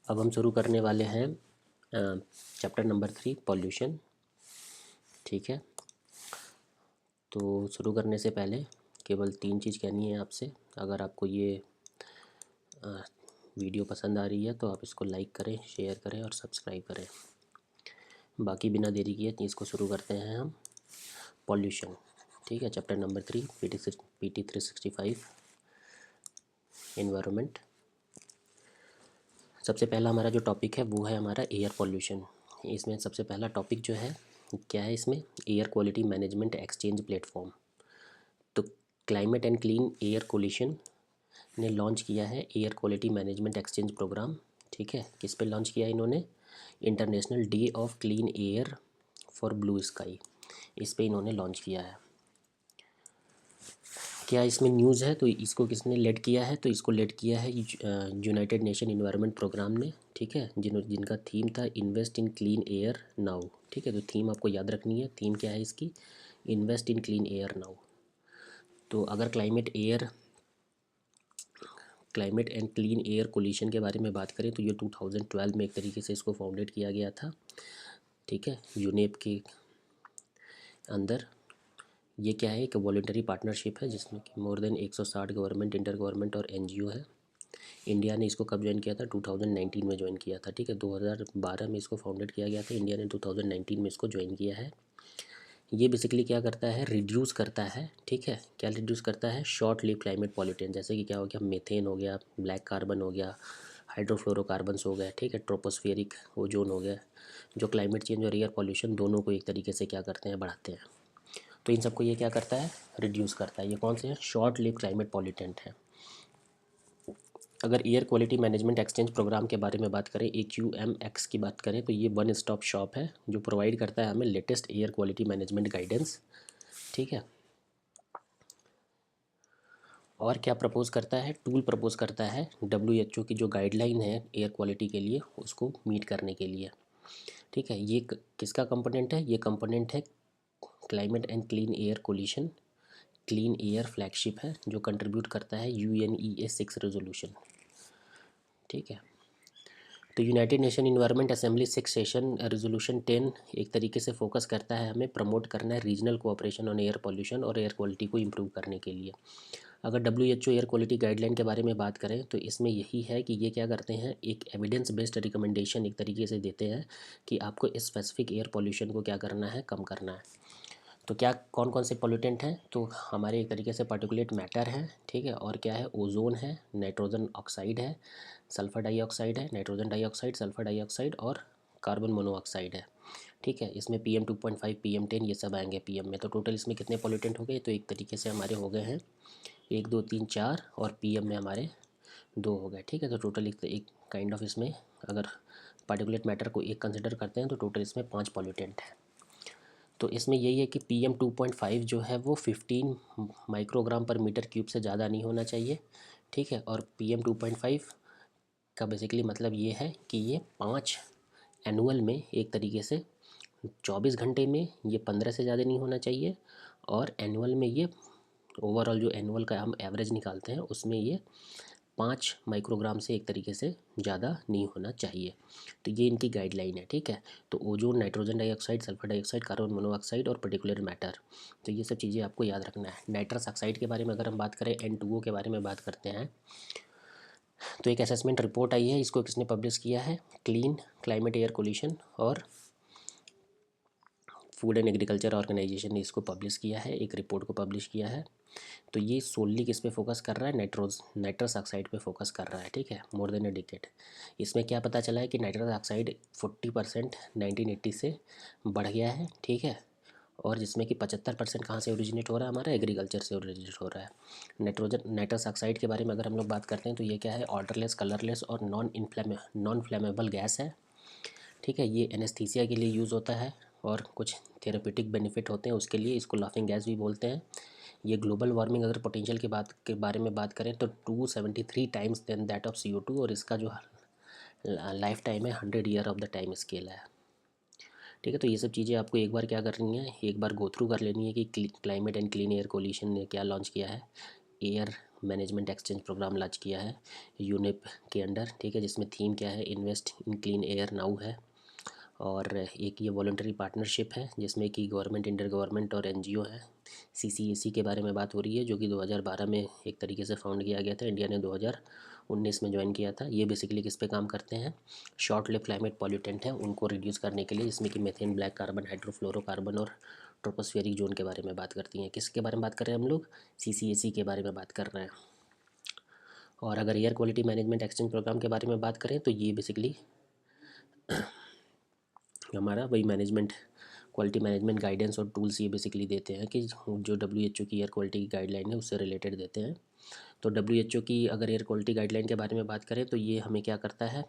अब हम शुरू करने वाले हैं चैप्टर नंबर 3 पॉल्यूशन। ठीक है, तो शुरू करने से पहले केवल 3 चीज़ कहनी है आपसे। अगर आपको ये वीडियो पसंद आ रही है तो आप इसको लाइक करें, शेयर करें और सब्सक्राइब करें। बाकी बिना देरी किए इसको शुरू करते हैं हम। पॉल्यूशन, ठीक है, चैप्टर नंबर 3 PT 365 एनवायरनमेंट। सबसे पहला हमारा जो टॉपिक है वो है हमारा एयर पॉल्यूशन। इसमें सबसे पहला टॉपिक जो है क्या है, इसमें air quality management exchange platform. तो climate and clean air coalition ने लॉन्च किया है air quality management exchange program. ठीक है, किस पे लॉन्च किया है इन्होंने? International day of clean air for blue sky, इस पे इन्होंने लॉन्च किया है। क्या इसमें न्यूज़ है? तो इसको किसने लेड किया है? तो इसको लेड किया है यूनाइटेड नेशन इन्वायरमेंट प्रोग्राम ने। ठीक है, जिनका थीम था invest in clean air now. ठीक है, तो थीम आपको याद रखनी है। थीम क्या है इसकी? Invest in clean air now. तो अगर climate and clean air coalition के बारे में बात करें तो ये 2012 में एक तरीके से इसको फाउंडेड किया गया था। ठीक है, यूनेप के अंदर। ये क्या है? एक वॉलंटरी पार्टनरशिप है जिसमें कि more than 160 government, inter government और NGO है। इंडिया ने इसको कब ज्वाइन किया था? 2019 में ज्वाइन किया था। ठीक है, 2012 में इसको फाउंडेड किया गया था, इंडिया ने 2019 में इसको ज्वाइन किया है। ये बेसिकली क्या करता है? रिड्यूस करता है। ठीक है, क्या रिड्यूस करता है? शॉर्ट लिव क्लाइमेट पॉल्यूटेंट, जैसे कि क्या हो गया, मीथेन हो गया, ब्लैक कार्बन हो गया, हाइड्रोफ्लोरोकार्बन्स हो गए। ठीक है, ट्रोपोस्फेरिक ओजोन हो गया, जो क्लाइमेट चेंज और एयर पॉल्यूशन दोनों को एक तरीके से क्या करते हैं? बढ़ाते हैं। तो इन सबको ये क्या करता है? रिड्यूस करता है। ये कौन से हैं? शॉर्ट लिव क्लाइमेट पॉल्यूटेंट है। अगर air quality management exchange programme के बारे में बात करें, AQMX की बात करें, तो ये वन स्टॉप शॉप है जो प्रोवाइड करता है हमें latest air quality management guidance. ठीक है, और क्या प्रपोज करता है? टूल प्रपोज करता है WHO की जो गाइडलाइन है एयर क्वालिटी के लिए, उसको मीट करने के लिए। ठीक है, ये किसका कंपोनेंट है? ये कंपोनेंट है climate and clean air coalition clean air flagship है, जो कंट्रीब्यूट करता है UNEA 6 रेजोल्यूशन। ठीक है, तो United nation environment assembly 6 session resolution 10 एक तरीके से फोकस करता है, हमें प्रमोट करना है regional cooperation on air pollution और एयर क्वालिटी को इम्प्रूव करने के लिए। अगर WHO एयर क्वालिटी गाइडलाइन के बारे में बात करें तो इसमें यही है कि ये क्या करते हैं, एक एविडेंस बेस्ड रिकमेंडेशन एक तरीके से देते हैं कि आपको स्पेसिफिक एयर पॉल्यूशन को क्या करना है? कम करना है। तो क्या कौन कौन से पॉल्यूटेंट हैं? तो हमारे एक तरीके से पार्टिकुलेट मैटर है। ठीक है, और क्या है? ओजोन है, नाइट्रोजन ऑक्साइड है, सल्फर डाइऑक्साइड है, नाइट्रोजन डाइऑक्साइड, सल्फर डाइऑक्साइड और कार्बन मोनोऑक्साइड है। ठीक है, इसमें PM2.5, PM10 ये सब आएंगे PM में। तो टोटल इसमें कितने पॉल्यूटेंट हो गए? तो एक तरीके से हमारे हो गए हैं 1 2 3 4 और PM में हमारे 2 हो गए। ठीक है, तो टोटल एक काइंड ऑफ इसमें अगर पार्टिकुलेट मैटर को एक कंसिडर करते हैं तो टोटल इसमें 5 पॉल्यूटेंट है। तो इसमें यही है कि PM2.5 जो है वो 15 माइक्रोग्राम पर मीटर क्यूब से ज़्यादा नहीं होना चाहिए। ठीक है, और PM2.5 का बेसिकली मतलब ये है कि ये 5 एनुअल में एक तरीके से 24 घंटे में ये 15 से ज़्यादा नहीं होना चाहिए, और एनुअल में ये ओवरऑल जो एनुअल का हम एवरेज निकालते हैं उसमें ये 5 माइक्रोग्राम से एक तरीके से ज़्यादा नहीं होना चाहिए। तो ये इनकी गाइडलाइन है। ठीक है, तो ozone, nitrogen dioxide, sulphur dioxide, carbon monoxide और पर्टिकुलर मैटर, तो ये सब चीज़ें आपको याद रखना है। नाइट्रस ऑक्साइड के बारे में अगर हम बात करें, N2O के बारे में बात करते हैं, तो एक असेसमेंट रिपोर्ट आई है। इसको किसने पब्लिश किया है? क्लीन क्लाइमेट एयर कोलिशन और फूड एंड एग्रीकल्चर ऑर्गेनाइजेशन ने इसको पब्लिश किया है, एक रिपोर्ट को पब्लिश किया है। तो ये सोलली किस पे फोकस कर रहा है? नाइट्रस ऑक्साइड पे फोकस कर रहा है। ठीक है, मोर देन ए डिकेड। इसमें क्या पता चला है कि नाइट्रस ऑक्साइड 40% 1980 से बढ़ गया है। ठीक है, और जिसमें कि 75% कहाँ से ओरिजिनेट हो रहा है? हमारा एग्रीकल्चर से ओरिजिनेट हो रहा है। नाइट्रस ऑक्साइड के बारे में अगर हम लोग बात करते हैं तो ये क्या है? ऑर्डरलेस, कलरलेस और नॉन फ्लेमेबल गैस है। ठीक है, ये एनेस्थीसिया के लिए यूज़ होता है और कुछ थेरेपेटिक बेनिफिट होते हैं उसके लिए, इसको लाफिंग गैस भी बोलते हैं। ये ग्लोबल वार्मिंग अगर पोटेंशियल के बारे में बात करें तो 273 times then that of CO2, और इसका जो लाइफ टाइम है 100 year of the time scale है। ठीक है, तो ये सब चीज़ें आपको एक बार क्या करनी है, एक बार गो थ्रू कर लेनी है कि climate and clean air coalition ने क्या लॉन्च किया है, air management exchange programme launch किया है यूनिप के अंडर, ठीक है, जिसमें थीम क्या है, invest in clean air now है। और एक ये वॉलंटरी पार्टनरशिप है जिसमें कि गवर्नमेंट, इंटर गवर्नमेंट और एनजीओ है। सीसीएसी के बारे में बात हो रही है, जो कि 2012 में एक तरीके से फाउंड किया गया था, इंडिया ने 2019 में ज्वाइन किया था। ये बेसिकली किस पे काम करते हैं, शॉर्ट लिव क्लाइमेट पॉल्यूटेंट है उनको रिड्यूस करने के लिए, जिसमें कि मीथेन, ब्लैक कार्बन, हाइड्रोफ्लोरोकार्बन और ट्रोपोस्फेरिक जोन के बारे में बात करती हैं। किसके बारे में बात कर रहे हैं हम लोग, सीसीएसी के बारे में बात कर रहे हैं। और अगर air quality management exchange programme के बारे में बात करें तो ये बेसिकली हमारा वही मैनेजमेंट, क्वालिटी मैनेजमेंट गाइडेंस और टूल्स ये बेसिकली देते हैं कि जो डब्ल्यूएचओ की एयर क्वालिटी की गाइडलाइन है उससे रिलेटेड देते हैं। तो डब्ल्यूएचओ की अगर एयर क्वालिटी गाइडलाइन के बारे में बात करें तो ये हमें क्या करता है,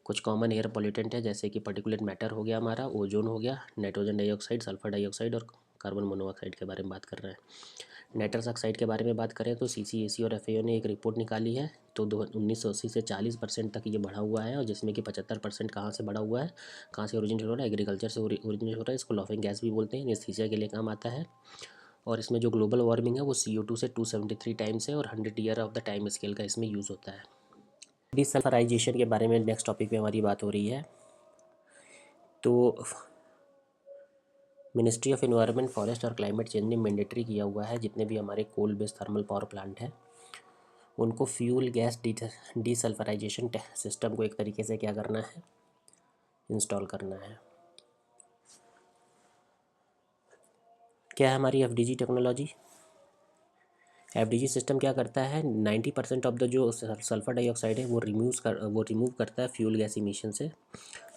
कुछ कॉमन एयर पॉल्यूटेंट है जैसे कि पार्टिकुलेट मैटर हो गया, हमारा ओजोन हो गया, नाइट्रोजन डाइऑक्साइड, सल्फर डाइऑक्साइड और कार्बन मोनोऑक्साइड के बारे में बात कर रहे हैं। नाइट्रस ऑक्साइड के बारे में बात करें तो सीसीएसी और एफएओ ने एक रिपोर्ट निकाली है, तो 1980 से 40% तक ये बढ़ा हुआ है, और जिसमें कि 75% कहाँ से बढ़ा हुआ है, कहाँ से ओरिजिनेट हो रहा है, एग्रीकल्चर से ओरिजिनेट हो रहा है। इसको लॉफिंग गैस भी बोलते हैं, एनेस्थीसिया के लिए काम आता है। और इसमें जो ग्लोबल वार्मिंग है वो CO2 से 273 टाइम्स है, और 100 year of the time scale का इसमें यूज़ होता है। डिसल्फराइजेशन के बारे में नेक्स्ट टॉपिक में हमारी बात हो रही है। तो मिनिस्ट्री ऑफ एनवायरनमेंट, फॉरेस्ट और क्लाइमेट चेंज ने मैंडेटरी किया हुआ है जितने भी हमारे coal based thermal power plant हैं उनको फ्यूल गैस डिसल्फराइजेशन सिस्टम को एक तरीके से क्या करना है, इंस्टॉल करना है। क्या है हमारी FDG टेक्नोलॉजी, FDG सिस्टम क्या करता है, 90% ऑफ द जो सल्फर डाइऑक्साइड है वो रिमूव करता है फ्यूल गैस इमिशन से,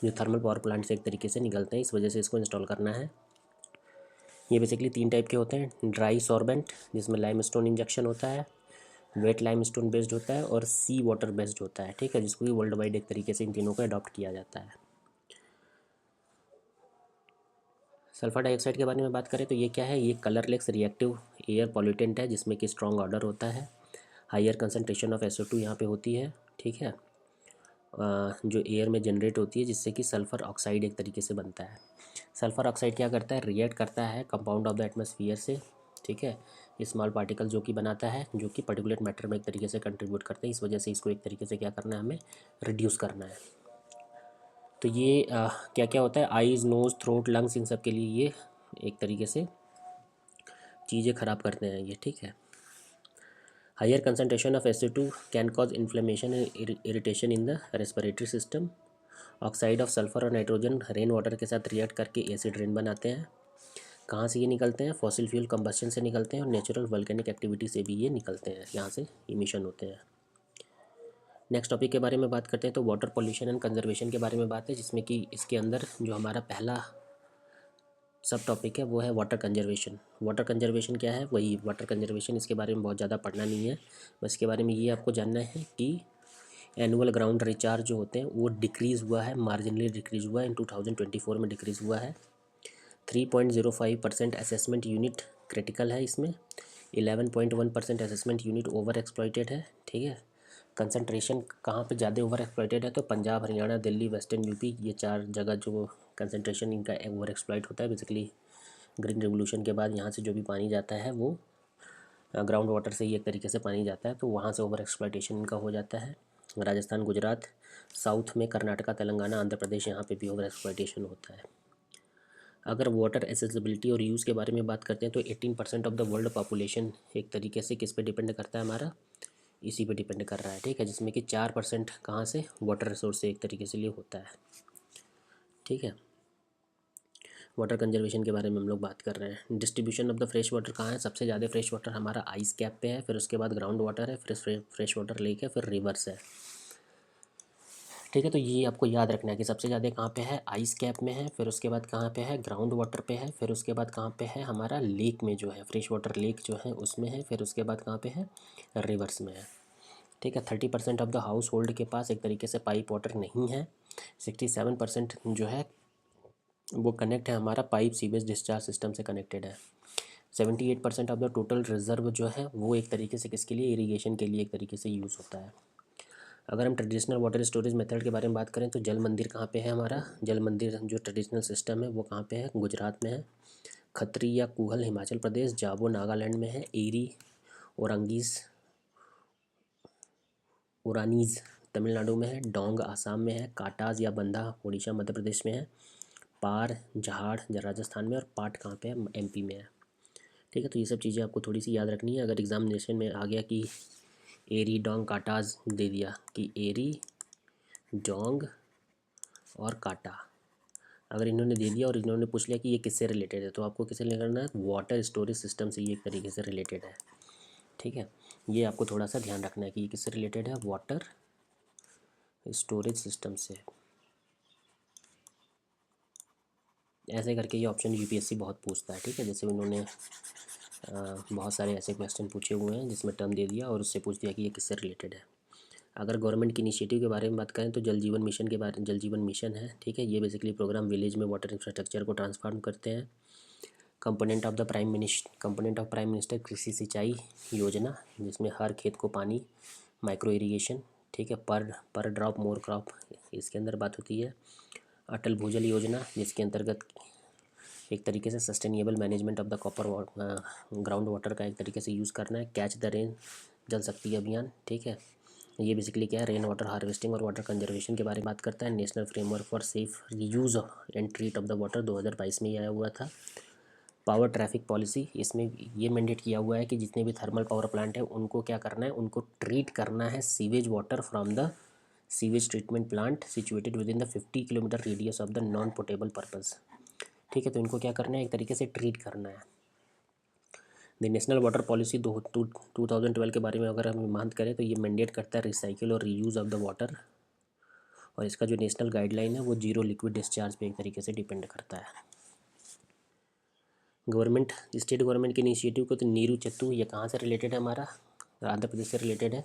जो थर्मल पावर प्लांट से एक तरीके से निकलते हैं। इस वजह से इसको इंस्टॉल करना है। ये बेसिकली 3 टाइप के होते हैं, ड्राई सॉर्बेंट जिसमें लाइमस्टोन इंजेक्शन होता है, वेट लाइमस्टोन बेस्ड होता है, और सी वाटर बेस्ड होता है, ठीक है, जिसको भी वर्ल्ड वाइड एक तरीके से इन तीनों को अडॉप्ट किया जाता है। सल्फर डाइऑक्साइड के बारे में बात करें तो ये क्या है, ये कलरलेस रिएक्टिव एयर पॉल्यूटेंट है जिसमें कि स्ट्रॉन्ग ऑर्डर होता है, हायर कंसनट्रेशन ऑफ SO2 यहाँ पे होती है, ठीक है, जो एयर में जनरेट होती है, जिससे कि सल्फ़र ऑक्साइड एक तरीके से बनता है। सल्फ़र ऑक्साइड क्या करता है, रिएक्ट करता है कंपाउंड ऑफ द एटमॉस्फेयर से, ठीक है, स्मॉल पार्टिकल जो कि बनाता है, जो कि पर्टिकुलेट मैटर में एक तरीके से कंट्रीब्यूट करते हैं। इस वजह से इसको एक तरीके से क्या करना है, हमें रिड्यूस करना है। तो ये क्या क्या होता है, आईज़, नोज़, थ्रोट, लंग्स, इन सब के लिए ये एक तरीके से चीज़ें ख़राब करते हैं ये, ठीक है। Higher concentration of SO2 can cause inflammation and irritation in the respiratory system. Oxide of sulphur और नाइट्रोजन रेन वाटर के साथ रिएक्ट करके एसिड रेन बनाते हैं। कहाँ से ये निकलते हैं, फॉसिल फ्यूल कंबस्शन से निकलते हैं, और नेचुरल वोल्केनिक एक्टिविटी से भी ये निकलते हैं, यहाँ से इमिशन होते हैं। नेक्स्ट टॉपिक के बारे में बात करते हैं तो वाटर पॉल्यूशन एंड कंजर्वेशन के बारे में बात है, जिसमें कि इसके अंदर जो हमारा पहला सब टॉपिक है वो है वाटर कंजर्वेशन। वाटर कंजर्वेशन क्या है, वही वाटर कंजर्वेशन, इसके बारे में बहुत ज़्यादा पढ़ना नहीं है, बस इसके बारे में ये आपको जानना है कि एनुअल ग्राउंड रिचार्ज जो होते हैं वो डिक्रीज़ हुआ है, मार्जिनली डिक्रीज़ हुआ है, इन 2024 में डिक्रीज़ हुआ है। 3.05% असेसमेंट यूनिट क्रिटिकल है इसमें, 11.1% असेसमेंट यूनिट ओवर एक्सप्लॉइटेड है, ठीक है। कंसंट्रेशन कहाँ पे ज़्यादा ओवर एक्सप्लॉइटेड है, तो पंजाब, हरियाणा, दिल्ली, वेस्टर्न यूपी, ये 4 जगह जो कंसंट्रेशन इनका ओवर एक्सप्लॉइट होता है। बेसिकली ग्रीन रेवोल्यूशन के बाद यहाँ से जो भी पानी जाता है वो ग्राउंड वाटर से ही एक तरीके से पानी जाता है, तो वहाँ से ओवर एक्सप्लॉइटेशन इनका हो जाता है। राजस्थान, गुजरात, साउथ में कर्नाटका, तेलंगाना, आंध्र प्रदेश, यहाँ पे भी ओवर एक्सप्लॉइटेशन होता है। अगर वाटर एसेसिबिलिटी और यूज़ के बारे में बात करते हैं तो 18% ऑफ द वर्ल्ड पॉपुलेशन एक तरीके से किस पे डिपेंड करता है, हमारा इसी पे डिपेंड कर रहा है, ठीक है, जिसमें कि 4% कहाँ से, वाटर रिसोर्स से एक तरीके से लिए होता है, ठीक है। वाटर कंजर्वेशन के बारे में हम लोग बात कर रहे हैं। Distribution of the fresh water कहाँ है, सबसे ज़्यादा फ्रेश वाटर हमारा आइस कैप पे है, फिर उसके बाद ग्राउंड वाटर है, फिर फ्रेश वाटर लेक है, फिर रिवर्स है, ठीक है। तो ये आपको याद रखना है कि सबसे ज़्यादा कहाँ पे है, आइस कैप में है, फिर उसके बाद कहाँ पे है, ग्राउंड वाटर पे है, फिर उसके बाद कहाँ पे है, हमारा लेक में जो है, फ्रेश वाटर लेक जो है उसमें है, फिर उसके बाद कहाँ पे है, रिवर्स में है, ठीक है। 30% ऑफ द हाउस होल्ड के पास एक तरीके से पाइप वाटर नहीं है। 67% जो है वो कनेक्ट है, हमारा पाइप सीवेज डिस्चार्ज सिस्टम से कनेक्टेड है। 78% ऑफ द टोटल रिजर्व जो है वो एक तरीके से किसके लिए, इरीगेशन के लिए एक तरीके से यूज़ होता है। अगर हम ट्रेडिशनल वाटर स्टोरेज मेथड के बारे में बात करें तो जल मंदिर कहाँ पे है, हमारा जल मंदिर जो ट्रेडिशनल सिस्टम है वो कहाँ पे है, गुजरात में है। खत्री या कुहल हिमाचल प्रदेश, जाबो नागालैंड में है, एरी ओरंगीज ओरानीज़ तमिलनाडु में है, डोंग आसाम में है, काटाज या बंधा उड़ीसा मध्य प्रदेश में है, पार झाड़ राजस्थान में, और पाट कहाँ पे है, एमपी में है। ठीक है, तो ये सब चीज़ें आपको थोड़ी सी याद रखनी है। अगर एग्जामिनेशन में आ गया कि एरी डोंग काटाज दे दिया कि एरी डोंग और काटा, अगर इन्होंने दे दिया और इन्होंने पूछ लिया कि ये किससे रिलेटेड है, तो आपको किससे करना है, वाटर स्टोरेज सिस्टम से ये एक तरीके से रिलेटेड है। ठीक है, ये आपको थोड़ा सा ध्यान रखना है कि ये किससे रिलेटेड है, वाटर स्टोरेज सिस्टम से। ऐसे करके ये ऑप्शन यूपीएससी बहुत पूछता है। ठीक है, जैसे उन्होंने बहुत सारे ऐसे क्वेश्चन पूछे हुए हैं जिसमें टर्म दे दिया और उससे पूछ दिया कि ये किससे रिलेटेड है। अगर गवर्नमेंट की इनिशिएटिव के बारे में बात करें तो जल जीवन मिशन के बारे जल जीवन मिशन है। ठीक है, ये बेसिकली प्रोग्राम विलेज में वाटर इंफ्रास्ट्रक्चर को ट्रांसफॉर्म करते हैं। कंपोनेंट ऑफ प्राइम मिनिस्टर कृषि सिंचाई योजना, जिसमें हर खेत को पानी, माइक्रो इरिगेशन। ठीक है, पर ड्रॉप मोर क्रॉप, इसके अंदर बात होती है। अटल भूजल योजना, जिसके अंतर्गत एक तरीके से sustainable management of the copper ground water का एक तरीके से यूज़ करना है। कैच द रेन जल शक्ति अभियान। ठीक है, ये बेसिकली क्या है, रेन वाटर हार्वेस्टिंग और वाटर कंजर्वेशन के बारे में बात करता है। National framework for safe use and treat of the water 2022 में ये आया हुआ था। पावर ट्रैफिक पॉलिसी, इसमें ये मैंडेट किया हुआ है कि जितने भी थर्मल पावर प्लांट है उनको क्या करना है, उनको ट्रीट करना है sewage water from the sewage treatment plant situated with the the 50 kilometre radius of the non portable purpose. ठीक है, तो इनको क्या करना है, एक तरीके से ट्रीट करना है। द नेशनल वाटर पॉलिसी 2012 के बारे में अगर हम बात करें तो ये मैंडेट करता है रिसाइकिल और रीयूज़ ऑफ द वाटर, और इसका जो नेशनल गाइडलाइन है वो जीरो लिक्विड डिस्चार्ज पे एक तरीके से डिपेंड करता है। गवर्नमेंट स्टेट गवर्नमेंट के इनिशिएटिव को, तो नीरू चत्तू ये कहाँ से रिलेटेड है, हमारा आंध्र प्रदेश से रिलेटेड है।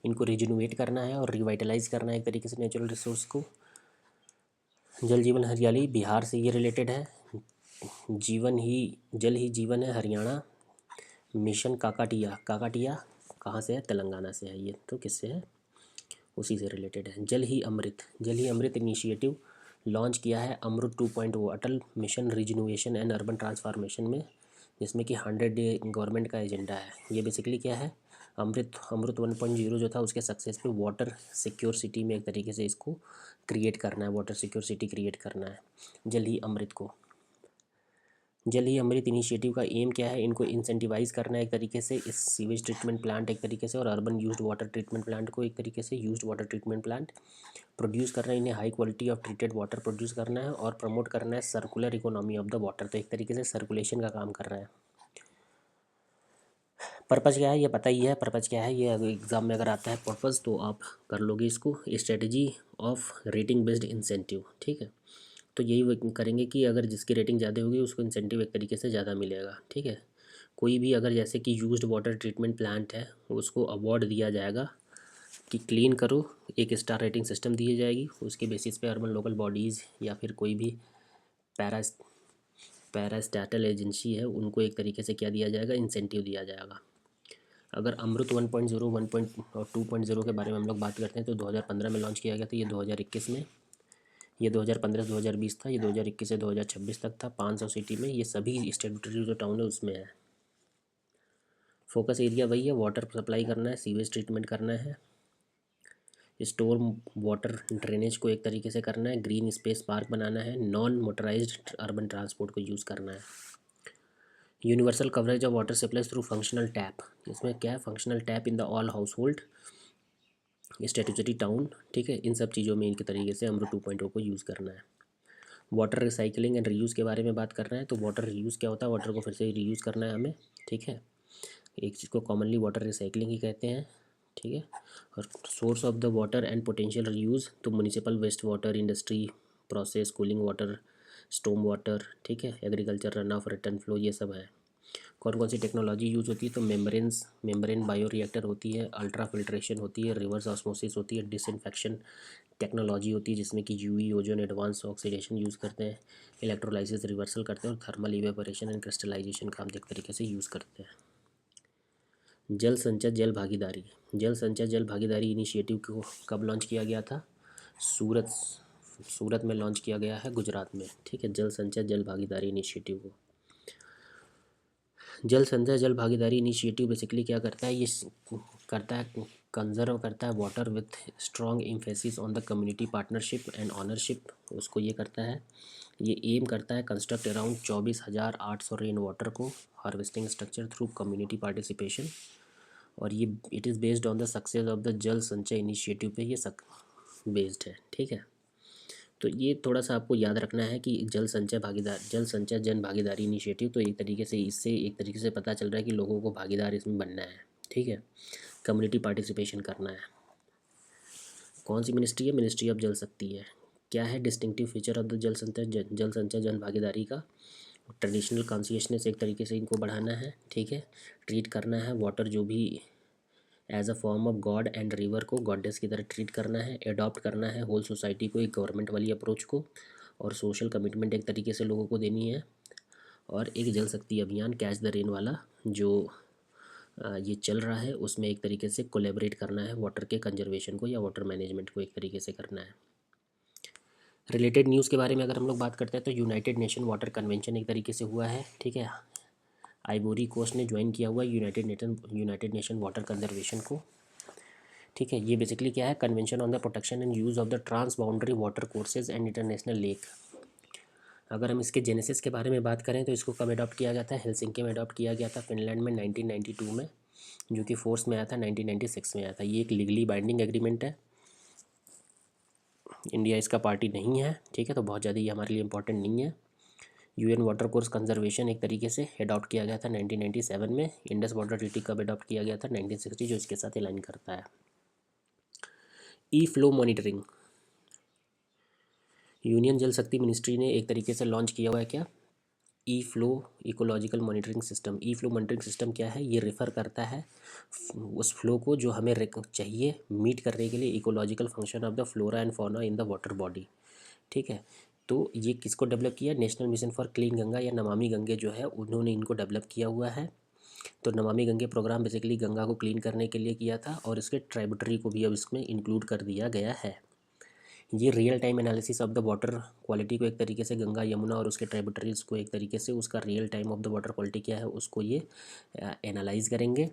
इनको रिजुनवेट करना है और रिवाइटलाइज करना है एक तरीके से नेचुरल रिसोर्स को। जल जीवन हरियाली बिहार से ये रिलेटेड है। जल ही जीवन है हरियाणा। मिशन काकाटिया, काकाटिया कहाँ से है, तेलंगाना से है। ये तो किससे है, उसी से रिलेटेड है। जल ही अमृत इनिशिएटिव लॉन्च किया है Amrut 2.0 Atal mission regeneration and urban transformation में, जिसमें कि 100 डे गवर्नमेंट का एजेंडा है। ये बेसिकली क्या है, अमृत 1.0 जो था उसके सक्सेस पे वाटर सिक्योर सिटी में एक तरीके से इसको क्रिएट करना है, वाटर सिक्योर सिटी क्रिएट करना है जल ही अमृत को। जल ही अमृत इनिशिएटिव का एम क्या है, इनको इंसेंटिवाइज करना है एक तरीके से इस सीवेज ट्रीटमेंट प्लांट एक तरीके से, और urban used water treatment plant को एक तरीके से used water treatment plant produce करना है, इन्हें high quality of treated water produce करना है और प्रमोट करना है circular economy of the water, तो एक तरीके से सर्कुलेशन का काम कर रहा है। पर्पज़ क्या है ये पता ही है, पर्पज़ क्या है ये एग्ज़ाम में अगर आता है पर्पज़ तो आप कर लोगे इसको। Strategy of rating based incentive, ठीक है, तो यही वो करेंगे कि अगर जिसकी रेटिंग ज़्यादा होगी उसको इंसेंटिव एक तरीके से ज़्यादा मिलेगा। ठीक है, कोई भी अगर जैसे कि यूज्ड वाटर ट्रीटमेंट प्लांट है उसको अवार्ड दिया जाएगा कि क्लीन करो, एक स्टार रेटिंग सिस्टम दी जाएगी, उसके बेसिस पे अर्बन लोकल बॉडीज़ या फिर कोई भी पैरा पैरास्टैटल एजेंसी है उनको एक तरीके से क्या दिया जाएगा, इंसेंटिव दिया जाएगा। अगर अमृत 1.0 और 2.0 के बारे में हम लोग बात करते हैं तो 2015 में लॉन्च किया गया था, ये 2021 में, ये 2015 से 2020 था, ये 2021 से 2026 तक था। 500 सिटी में ये सभी स्टेटरी जो टाउन है उसमें है। फोकस एरिया वही है, वाटर सप्लाई करना है, सीवेज ट्रीटमेंट करना है, स्टोर वाटर ड्रेनेज को एक तरीके से करना है, ग्रीन स्पेस पार्क बनाना है, नॉन मोटराइज्ड अर्बन ट्रांसपोर्ट को यूज़ करना है। Universal coverage of water supply through functional tap, इसमें क्या है, functional tap in the all house hold statutory town. ठीक है, इन सब चीज़ों में इनके तरीके से अमृत 2.0 को यूज़ करना है। वाटर रिसाइकलिंग एंड रीयूज़ के बारे में बात कर रहे हैं, तो वाटर रीयूज़ क्या होता है, वाटर को फिर से रीयूज़ करना है हमें। ठीक है, एक चीज़ को कॉमनली वाटर रिसाइकलिंग ही कहते हैं। ठीक है, और source of the water and potential reuse, तो municipal waste water, industry process, cooling water, storm water, ठीक है, agriculture runoff, return flow, ये सब है। कौन कौन सी टेक्नोलॉजी यूज़ होती है, तो मेम्ब्रेन बायो रिएक्टर होती है, अल्ट्रा फिल्ट्रेशन होती है, रिवर्स ऑस्मोसिस होती है, डिसइंफेक्शन टेक्नोलॉजी होती है जिसमें कि UV ozone advance oxidation use करते हैं, इलेक्ट्रोलाइसिस रिवर्सल करते हैं, और थर्मल इवेपोरेशन एंड क्रिस्टलाइजेशन का हम एक तरीके से यूज़ करते हैं। जल संचय जल भागीदारी इनिशिएटिव को कब लॉन्च किया गया था, सूरत में लॉन्च किया गया है, गुजरात में। ठीक है, जल संचय जल भागीदारी इनिशिएटिव को, जल संचय जल भागीदारी इनिशिएटिव बेसिकली क्या करता है, ये करता है कंजर्व करता है water with strong emphasis on the community partnership and ownership, उसको ये करता है। ये एम करता है कंस्ट्रक्ट अराउंड 24,800 रेन वाटर को harvesting structure through community participation, और ये it is based on the success of the जल संचय इनिशिएटिव पे ये बेस्ड है। ठीक है, तो ये थोड़ा सा आपको याद रखना है कि जल संचय जन भागीदारी इनिशिएटिव, तो एक तरीके से इससे एक तरीके से पता चल रहा है कि लोगों को भागीदार इसमें बनना है। ठीक है, कम्युनिटी पार्टिसिपेशन करना है। कौन सी मिनिस्ट्री है? मिनिस्ट्री ऑफ जल शक्ति है। क्या है डिस्टिंक्टिव फीचर ऑफ द जल संचय जन भागीदारी का? ट्रेडिशनल कॉन्शियसनेस, एक तरीके से इनको बढ़ाना है। ठीक है, ट्रीट करना है वाटर जो भी as a form of god and river को गॉडेस की तरह ट्रीट करना है। एडॉप्ट करना है होल सोसाइटी को, एक गवर्नमेंट वाली अप्रोच को, और सोशल कमिटमेंट एक तरीके से लोगों को देनी है। और एक जल शक्ति अभियान कैच द रेन वाला जो ये चल रहा है, उसमें एक तरीके से कोलेबरेट करना है वाटर के कंजर्वेशन को या वाटर मैनेजमेंट को एक तरीके से करना है। रिलेटेड न्यूज़ के बारे में अगर हम लोग बात करते हैं तो यूनाइटेड नेशन वाटर कन्वेंशन एक तरीके से हुआ है। ठीक है, आइवोरी कोस्ट ने ज्वाइन किया हुआ है यूनाइटेड नेशन वाटर कंजर्वेशन को। ठीक है, ये बेसिकली क्या है? Convention on the protection and use of the transboundary water courses and international lake. अगर हम इसके जेनेसिस के बारे में बात करें तो इसको कब अडॉप्ट किया गया था? हेलसिंकी में अडॉप्ट किया गया था, फिनलैंड में 1992 में, जो कि फोर्स में आया था 1996 में आया था। ये एक लीगली बाइंडिंग एग्रीमेंट है, इंडिया इसका पार्टी नहीं है। ठीक है, तो बहुत ज़्यादा ये हमारे लिए इंपॉर्टेंट नहीं है। यूएन वाटर कोर्स कंजर्वेशन एक तरीके से अडॉप्ट किया गया था 1997 में। इंडस वाटर ट्रीटी कब अडॉप्ट किया गया था? 1960, जो इसके साथ अलाइन करता है। ई फ्लो मॉनिटरिंग, यूनियन जल शक्ति मिनिस्ट्री ने एक तरीके से लॉन्च किया हुआ है। क्या? ई फ्लो इकोलॉजिकल मॉनिटरिंग सिस्टम। ई फ्लो मॉनिटरिंग सिस्टम क्या है? ये रेफ़र करता है उस फ्लो को जो हमें चाहिए मीट करने के लिए ecological function of the flora and fauna in the water body. ठीक है, तो ये किसको डेवलप किया? National mission for clean Ganga या नमामि गंगे जो है, उन्होंने इनको डेवलप किया हुआ है। तो नमामि गंगे प्रोग्राम बेसिकली गंगा को क्लीन करने के लिए किया था, और इसके ट्राइब्यूटरी को भी अब इसमें इंक्लूड कर दिया गया है। ये real time analysis of the water quality को एक तरीके से गंगा यमुना और उसके ट्राइब्यूटरीज को एक तरीके से उसका real time of the water quality क्या है उसको ये एनालाइज करेंगे,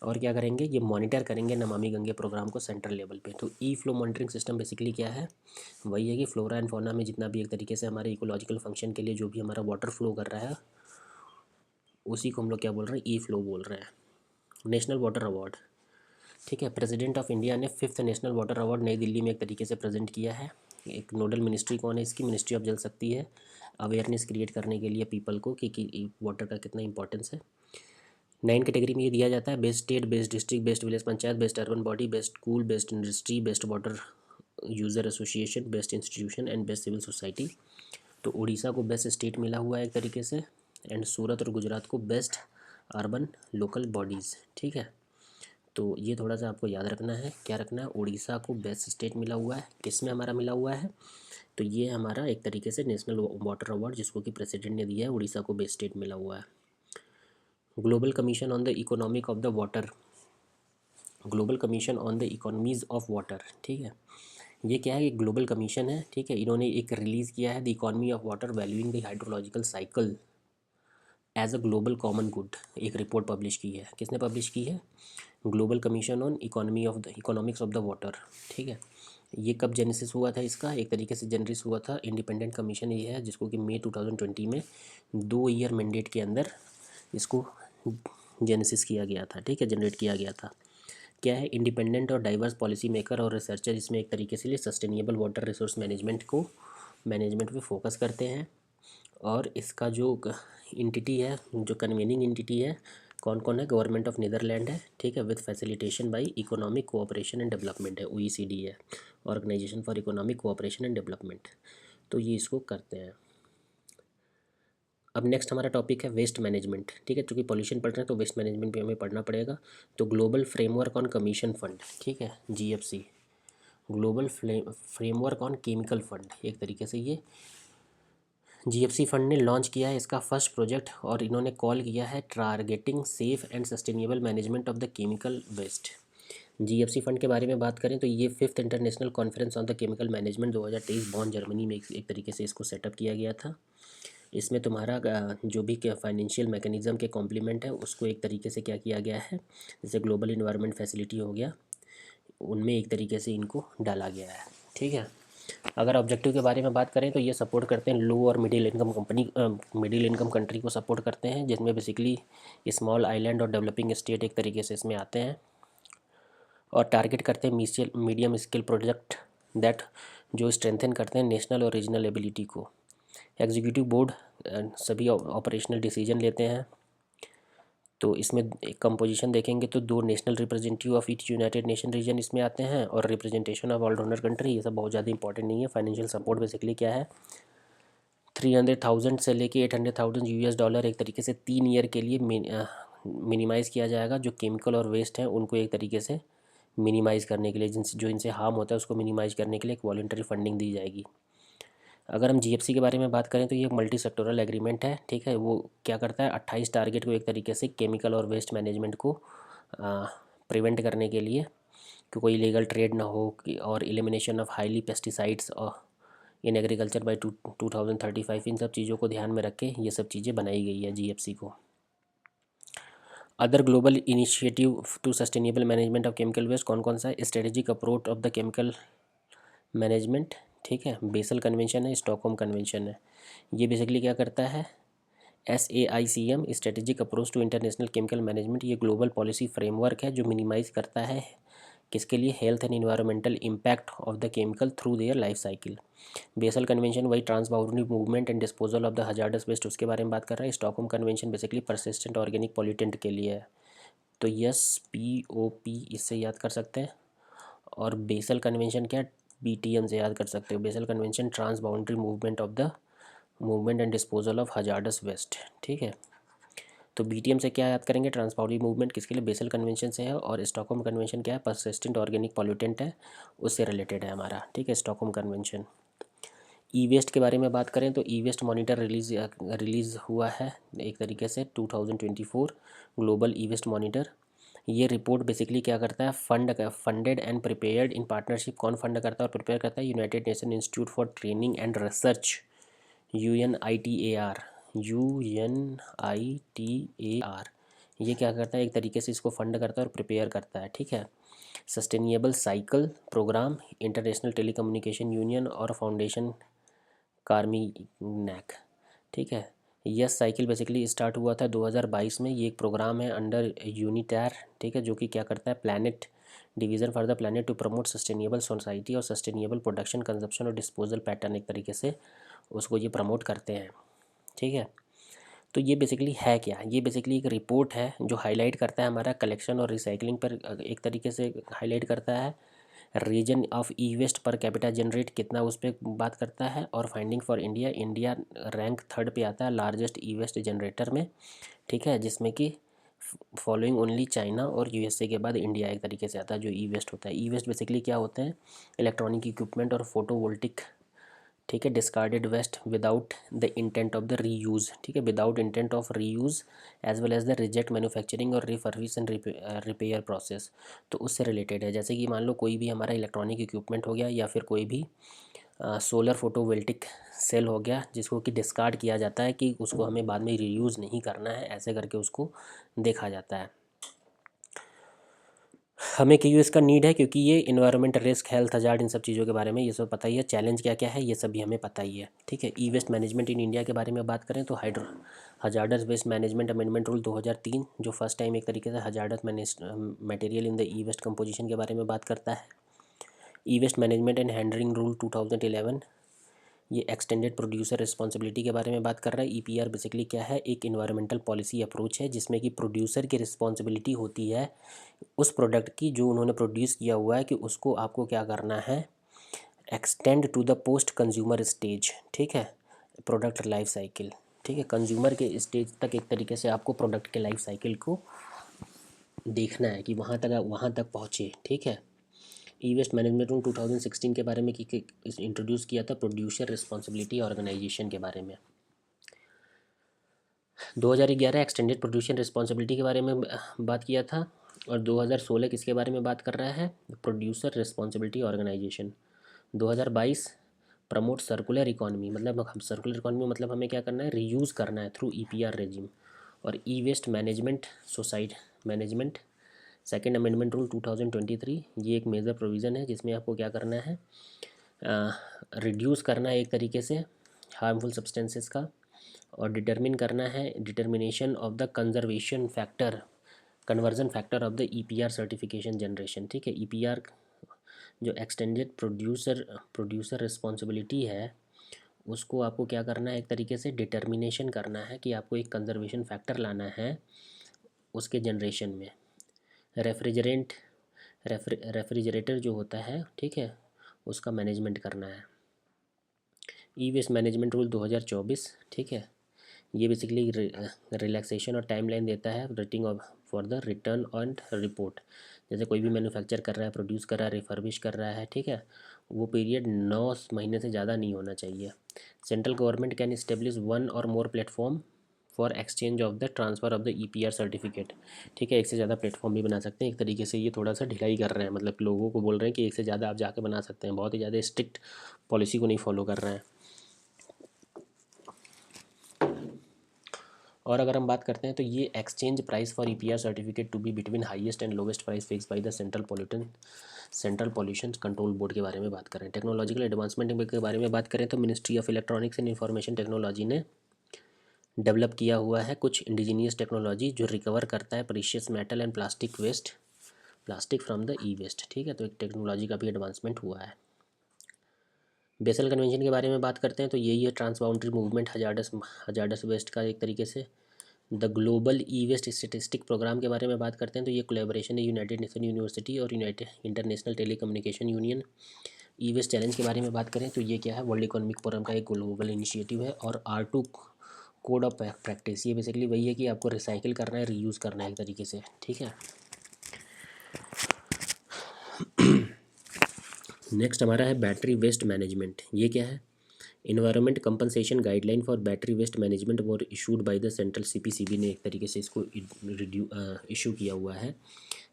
और क्या करेंगे? ये मॉनिटर करेंगे नमामि गंगे प्रोग्राम को सेंट्रल लेवल पे। तो ई फ्लो मॉनिटरिंग सिस्टम बेसिकली क्या है? वही है कि फ्लोरा एंड फौना में जितना भी एक तरीके से हमारे इकोलॉजिकल फंक्शन के लिए जो भी हमारा वाटर फ्लो कर रहा है, उसी को हम लोग क्या बोल रहे हैं? ई फ्लो बोल रहे हैं। National water award. ठीक है, प्रेसिडेंट ऑफ इंडिया ने 5th नेशनल वाटर अवार्ड नई दिल्ली में एक तरीके से प्रेजेंट किया है। एक नोडल मिनिस्ट्री कौन है इसकी? मिनिस्ट्री ऑफ जल शक्ति है। अवेयरनेस क्रिएट करने के लिए पीपल को कि वाटर का कितना इंपॉर्टेंस है। 9 कैटेगरी में ये दिया जाता है: best state, best district, best village panchayat, best urban body, best school, best industry, best water user association, best institution and best civil society. तो उड़ीसा को बेस्ट स्टेट मिला हुआ है एक तरीके से, एंड सूरत और गुजरात को बेस्ट अर्बन लोकल बॉडीज़। ठीक है, तो ये थोड़ा सा आपको याद रखना है। क्या रखना है? उड़ीसा को बेस्ट स्टेट मिला हुआ है। किस में हमारा मिला हुआ है? तो ये हमारा एक तरीके से नेशनल वाटर अवार्ड जिसको कि प्रेसिडेंट ने दिया है, उड़ीसा को बेस्ट स्टेट मिला हुआ है। Global commission on the economic of the water, global commission on the economies of water. ठीक है, ये क्या है? एक ग्लोबल कमीशन है। ठीक है, इन्होंने एक रिलीज़ किया है the economy of water valuing the hydrological cycle as a global common good. एक रिपोर्ट पब्लिश की है। किसने पब्लिश की है? Global commission on economics of the water. ठीक है, ये कब जेनेसिस हुआ था इसका? एक तरीके से जेनेसिस हुआ था, इंडिपेंडेंट कमीशन ये है जिसको कि मई 2020 में 2 ईयर मैंडेट के अंदर इसको जेनेसिस किया गया था। ठीक है, जनरेट किया गया था। क्या है? इंडिपेंडेंट और डाइवर्स पॉलिसी मेकर और रिसर्चर इसमें एक तरीके से सस्टेनेबल वाटर रिसोर्स मैनेजमेंट पे फोकस करते हैं। और इसका जो इंटिटी है, जो कन्वीनिंग इंटिटी है, कौन कौन है? गवर्नमेंट ऑफ नीदरलैंड है। ठीक है, with facilitation by economic cooperation and development है, OECD है, organisation for economic cooperation and development. तो ये इसको करते हैं। अब नेक्स्ट हमारा टॉपिक है वेस्ट मैनेजमेंट। ठीक है, चूँकि पॉल्यूशन पढ़ रहे हैं तो वेस्ट मैनेजमेंट भी हमें पढ़ना पड़ेगा। तो global framework on commission fund, ठीक है, GFC, global framework on chemical fund, एक तरीके से ये GFC फंड ने लॉन्च किया है इसका फर्स्ट प्रोजेक्ट, और इन्होंने कॉल किया है targeting safe and sustainable management of the chemical waste. GFC fund के बारे में बात करें तो ये 5th international conference on the chemical management 2023 Bonn Germany में एक तरीके से इसको सेटअप किया गया था। इसमें तुम्हारा जो भी फाइनेंशियल मैकेनिज़्म के कॉम्प्लीमेंट है उसको एक तरीके से क्या किया गया है, जैसे ग्लोबल इन्वायरमेंट फैसिलिटी हो गया, उनमें एक तरीके से इनको डाला गया है। ठीक है, अगर ऑब्जेक्टिव के बारे में बात करें तो ये सपोर्ट करते हैं लो और मिडिल इनकम कंट्री को सपोर्ट करते हैं, जिसमें बेसिकली स्मॉल आइलैंड और डेवलपिंग स्टेट एक तरीके से इसमें आते हैं, और टारगेट करते हैं मीडियम स्केल प्रोजेक्ट दैट जो स्ट्रेंथन करते हैं नेशनल और रीजनल एबिलिटी को। एग्जीक्यूटिव बोर्ड सभी ऑपरेशनल डिसीजन लेते हैं। तो इसमें एक कंपोजिशन देखेंगे तो 2 national representative of each United Nation region इसमें आते हैं, और representation of all donor country. ये सब बहुत ज़्यादा इंपॉर्टेंट नहीं है। फाइनेंशियल सपोर्ट बेसिकली क्या है, 300,000 से लेके 800,000 यूएस डॉलर एक तरीके से 3 ईयर के लिए मिनिमाइज़ किया जाएगा। जो केमिकल और वेस्ट हैं उनको एक तरीके से मिनिमाइज़ करने के लिए, जिनसे जो इनसे हार्म होता है उसको मिनिमाइज़ करने के लिए एक वॉलंटरी फंडिंग दी जाएगी। अगर हम जीएफसी के बारे में बात करें तो ये एक मल्टी सेक्टोरल एग्रीमेंट है। ठीक है, वो क्या करता है, 28 टारगेट को एक तरीके से केमिकल और वेस्ट मैनेजमेंट को प्रिवेंट करने के लिए कि कोई इलीगल ट्रेड ना हो और elimination of highly pesticides in agriculture by 2035, इन सब चीज़ों को ध्यान में रख के ये सब चीज़ें बनाई गई है जीएफसी को। Other global initiative to sustainable management of chemical waste कौन कौन सा है, strategic approach of the chemical management. ठीक है, बेसल कन्वेंशन है, स्टॉकहोम कन्वेंशन है। ये बेसिकली क्या करता है, SAICM strategic approach to international chemical management, ये ग्लोबल पॉलिसी फ्रेमवर्क है जो मिनिमाइज करता है किसके लिए, health and environmental impact of the chemical through their life cycle. Basel convention वही transboundary movement and disposal of the hazardous waste उसके बारे में बात कर रहा है। Stockholm convention basically persistent organic pollutant के लिए है, तो SPOP इससे याद कर सकते हैं। और बेसल कन्वेंशन क्या, BTM से याद कर सकते हो, Basel convention transboundary movement and disposal of hazardous waste. ठीक है, तो BTM से क्या याद करेंगे, ट्रांस बाउंड्री मूवमेंट किसके लिए, बेसल कन्वेंशन से है। और स्टॉकहोम कन्वेंशन क्या है, परसिस्टेंट ऑर्गेनिक पॉल्यूटेंट है, उससे रिलेटेड है हमारा। ठीक है, स्टॉकहोम कन्वेंशन। ई वेस्ट के बारे में बात करें तो ई वेस्ट मॉनिटर रिलीज़ हुआ है एक तरीके से 2024 ग्लोबल ई वेस्ट मॉनिटर। ये रिपोर्ट बेसिकली क्या करता है, funded and prepared in partnership. कौन फंड करता है और प्रिपेयर करता है, United nation institute for training and research, UNITAR। ये क्या करता है, एक तरीके से इसको फंड करता है और प्रिपेयर करता है। ठीक है, sustainable cycle programme, international telecommunication union और फाउंडेशन कार्मी-नैक। ठीक है, यस साइकिल बेसिकली स्टार्ट हुआ था 2022 में। ये एक प्रोग्राम है अंडर यूनिटैर। ठीक है, जो कि क्या करता है, planet division for the planet to promote sustainable society और सस्टेनेबल प्रोडक्शन कंजप्शन और डिस्पोजल पैटर्न, एक तरीके से उसको ये प्रमोट करते हैं। ठीक है, तो ये बेसिकली है क्या, ये बेसिकली एक रिपोर्ट है जो हाईलाइट करता है हमारा कलेक्शन और रिसाइकलिंग पर, एक तरीके से हाईलाइट करता है। Reason of e waste per capita generate कितना, उस पर बात करता है। और finding for India, India rank 3rd पे आता है लार्जेस्ट ई वेस्ट जनरेटर में। ठीक है, जिसमें कि फॉलोइंग ओनली चाइना और USA के बाद इंडिया एक तरीके से आता है जो ई वेस्ट होता है। ई वेस्ट बेसिकली क्या होते हैं, इलेक्ट्रॉनिक इक्विपमेंट और फोटोवोल्टिक। ठीक है, discarded waste without the intent of the reuse. ठीक है, without intent of reuse as well as the reject manufacturing और रिफर्बिश एंड रिपेयर प्रोसेस। तो उससे रिलेटेड है, जैसे कि मान लो कोई भी हमारा इलेक्ट्रॉनिक इक्विपमेंट हो गया या फिर कोई भी सोलर फोटोवोल्टिक सेल हो गया, जिसको कि डिस्कार्ड किया जाता है कि उसको हमें बाद में रीयूज़ नहीं करना है, ऐसे करके उसको देखा जाता है। हमें क्यों इसका नीड है, क्योंकि ये इन्वायरमेंट रिस्क, हेल्थ हजार्ड, इन सब चीज़ों के बारे में ये सब पता ही है। चैलेंज क्या क्या है ये सब भी हमें पता ही है। ठीक है, e waste management in India के बारे में बात करें तो hazardous waste management amendment rule 2003 जो फर्स्ट टाइम एक तरीके से hazardous material in the e waste composition के बारे में बात करता है। E waste management and handling rule 2011, ये एक्सटेंडेड प्रोड्यूसर रिस्पॉन्सिबिलिटी के बारे में बात कर रहा है। EPR बेसिकली क्या है, एक इन्वायरमेंटल पॉलिसी अप्रोच है जिसमें कि प्रोड्यूसर की रिस्पॉन्सिबिलिटी होती है उस प्रोडक्ट की जो उन्होंने प्रोड्यूस किया हुआ है, कि उसको आपको क्या करना है, extend to the post consumer stage. ठीक है, प्रोडक्ट लाइफ साइकिल। ठीक है, कंज्यूमर के स्टेज तक एक तरीके से आपको प्रोडक्ट के लाइफ साइकिल को देखना है कि वहाँ तक पहुँचे। ठीक है, ई वेस्ट मैनेजमेंट रूल 2016 के बारे में इंट्रोड्यूस किया था, प्रोड्यूसर रिस्पॉन्सिबिलिटी ऑर्गेनाइजेशन के बारे में। 2011 एक्सटेंडेड प्रोड्यूसर रिस्पॉन्सिबिलिटी के बारे में बात किया था। और 2016 किसके बारे में बात कर रहा है, producer responsibility organisation. 2022 promote circular economy, मतलब हम सर्कुलर इकॉनमी मतलब हमें क्या करना है, रीयूज़ करना है थ्रू EPR रेजिम। और e waste management second amendment rule 2023, ये एक मेजर प्रोविज़न है जिसमें आपको क्या करना है, रिड्यूस करना है एक तरीके से हार्मफुल सब्सटेंसेस का, और डिटरमिन करना है determination of the conservation factor, conversion factor of the EPR certification generation. ठीक है, ईपीआर जो एक्सटेंडेड प्रोड्यूसर रिस्पॉन्सिबिलिटी है, उसको आपको क्या करना है, एक तरीके से डिटर्मिनेशन करना है कि आपको एक कंजर्वेशन फैक्टर लाना है उसके जनरेशन में। रेफ्रिजरेटर जो होता है, ठीक है, उसका मैनेजमेंट करना है। ई वेस्ट मैनेजमेंट रूल 2024, ठीक है, ये बेसिकली रिलैक्सेशन और टाइमलाइन देता है rating of for the return and report. जैसे कोई भी मैन्युफैक्चर कर रहा है, प्रोड्यूस कर रहा है, रिफर्बिश कर रहा है, ठीक है, वो पीरियड 9 महीने से ज़्यादा नहीं होना चाहिए। Central government can establish one और more platform for exchange of the transfer of the EPR certificate. ठीक है, एक से ज़्यादा प्लेटफॉर्म भी बना सकते हैं। एक तरीके से ये थोड़ा सा ढिलाई कर रहे हैं, मतलब लोगों को बोल रहे हैं कि एक से ज़्यादा आप जाके बना सकते हैं, बहुत ही ज़्यादा स्ट्रिक्ट पॉलिसी को नहीं फॉलो कर रहे हैं। और अगर हम बात करते हैं तो ये exchange price for EPR certificate to be between highest and lowest price fix by the central pollution control board के बारे में बात करें। टेक्नोलॉजिकल एडवांसमेंट के बारे में बात करें तो ministry of electronics and information technology ने डेवलप किया हुआ है कुछ इंडिजीनियस टेक्नोलॉजी जो रिकवर करता है precious metal and plastic from the e waste. ठीक है, तो एक टेक्नोलॉजी का भी एडवांसमेंट हुआ है। बेसल कन्वेंशन के बारे में बात करते हैं तो यही है ट्रांसबाउंड्री मूवमेंट हजार्डस वेस्ट का एक तरीके से। The global e waste statistic programme के बारे में बात करते हैं तो ये कोलैबोरेशन है यूनाइटेड नेशन यूनिवर्सिटी और यूनाइटेड इंटरनेशनल टेलीकम्युनिकेशन यूनियन। ई वेस्ट चैलेंज के बारे में बात करें तो ये क्या है, वर्ल्ड इकोनॉमिक फोरम का एक ग्लोबल इनिशिएटिव है। और R2 कोड ऑफ प्रैक्टिस, ये बेसिकली वही है कि आपको रिसाइकिल करना है, रीयूज़ करना है एक तरीके से। ठीक है, नेक्स्ट हमारा है बैटरी वेस्ट मैनेजमेंट। ये क्या है, environment compensation guideline for battery waste management वो issued by the central CPCB ने एक तरीके से इसको इशू किया हुआ है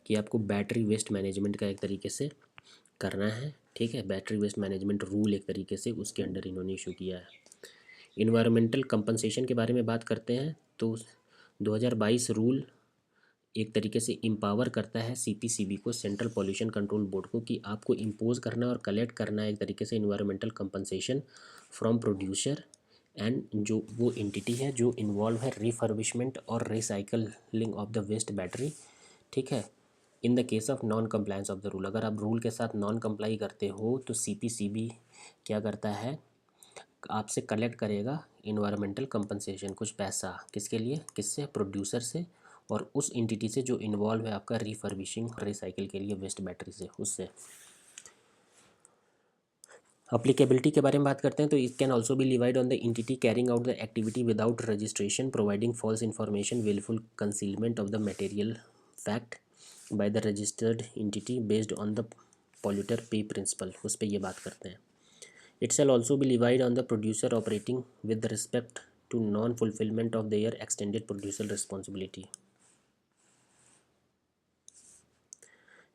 कि आपको बैटरी वेस्ट मैनेजमेंट का एक तरीके से करना है। ठीक है, बैटरी वेस्ट मैनेजमेंट रूल एक तरीके से उसके अंडर इन्होंने इशू किया है। इन्वायरमेंटल कंपनसेशन के बारे में बात करते हैं तो 2022 रूल एक तरीके से इम्पावर करता है CPCB को, सेंट्रल पॉल्यूशन कंट्रोल बोर्ड को, कि आपको इम्पोज करना और कलेक्ट करना है एक तरीके से environmental compensation from producer and जो वो एंटिटी है जो इन्वॉल्व है रिफर्बिशमेंट और recycling of the waste battery. ठीक है, in the case of non compliance of the rule, अगर आप रूल के साथ नॉन कंप्लाई करते हो तो CPCB क्या करता है, आपसे कलेक्ट करेगा इन्वायरमेंटल कंपनसेशन, कुछ पैसा, किसके लिए, किससे, प्रोड्यूसर से और उस एंटिटी से जो इन्वॉल्व है आपका रिफर्बिशिंग रिसाइकिल के लिए वेस्ट बैटरी से, उससे। अप्लीकेबिलिटी के बारे में बात करते हैं तो it can also be levied on the entity carrying out the activity without registration, providing false information, wilful concealment of the material fact by the registered entity based on the polluter pay principle, उस पर ये बात करते हैं। It shall also be levied on the producer operating with respect to non-fulfillment of their extended producer responsibility.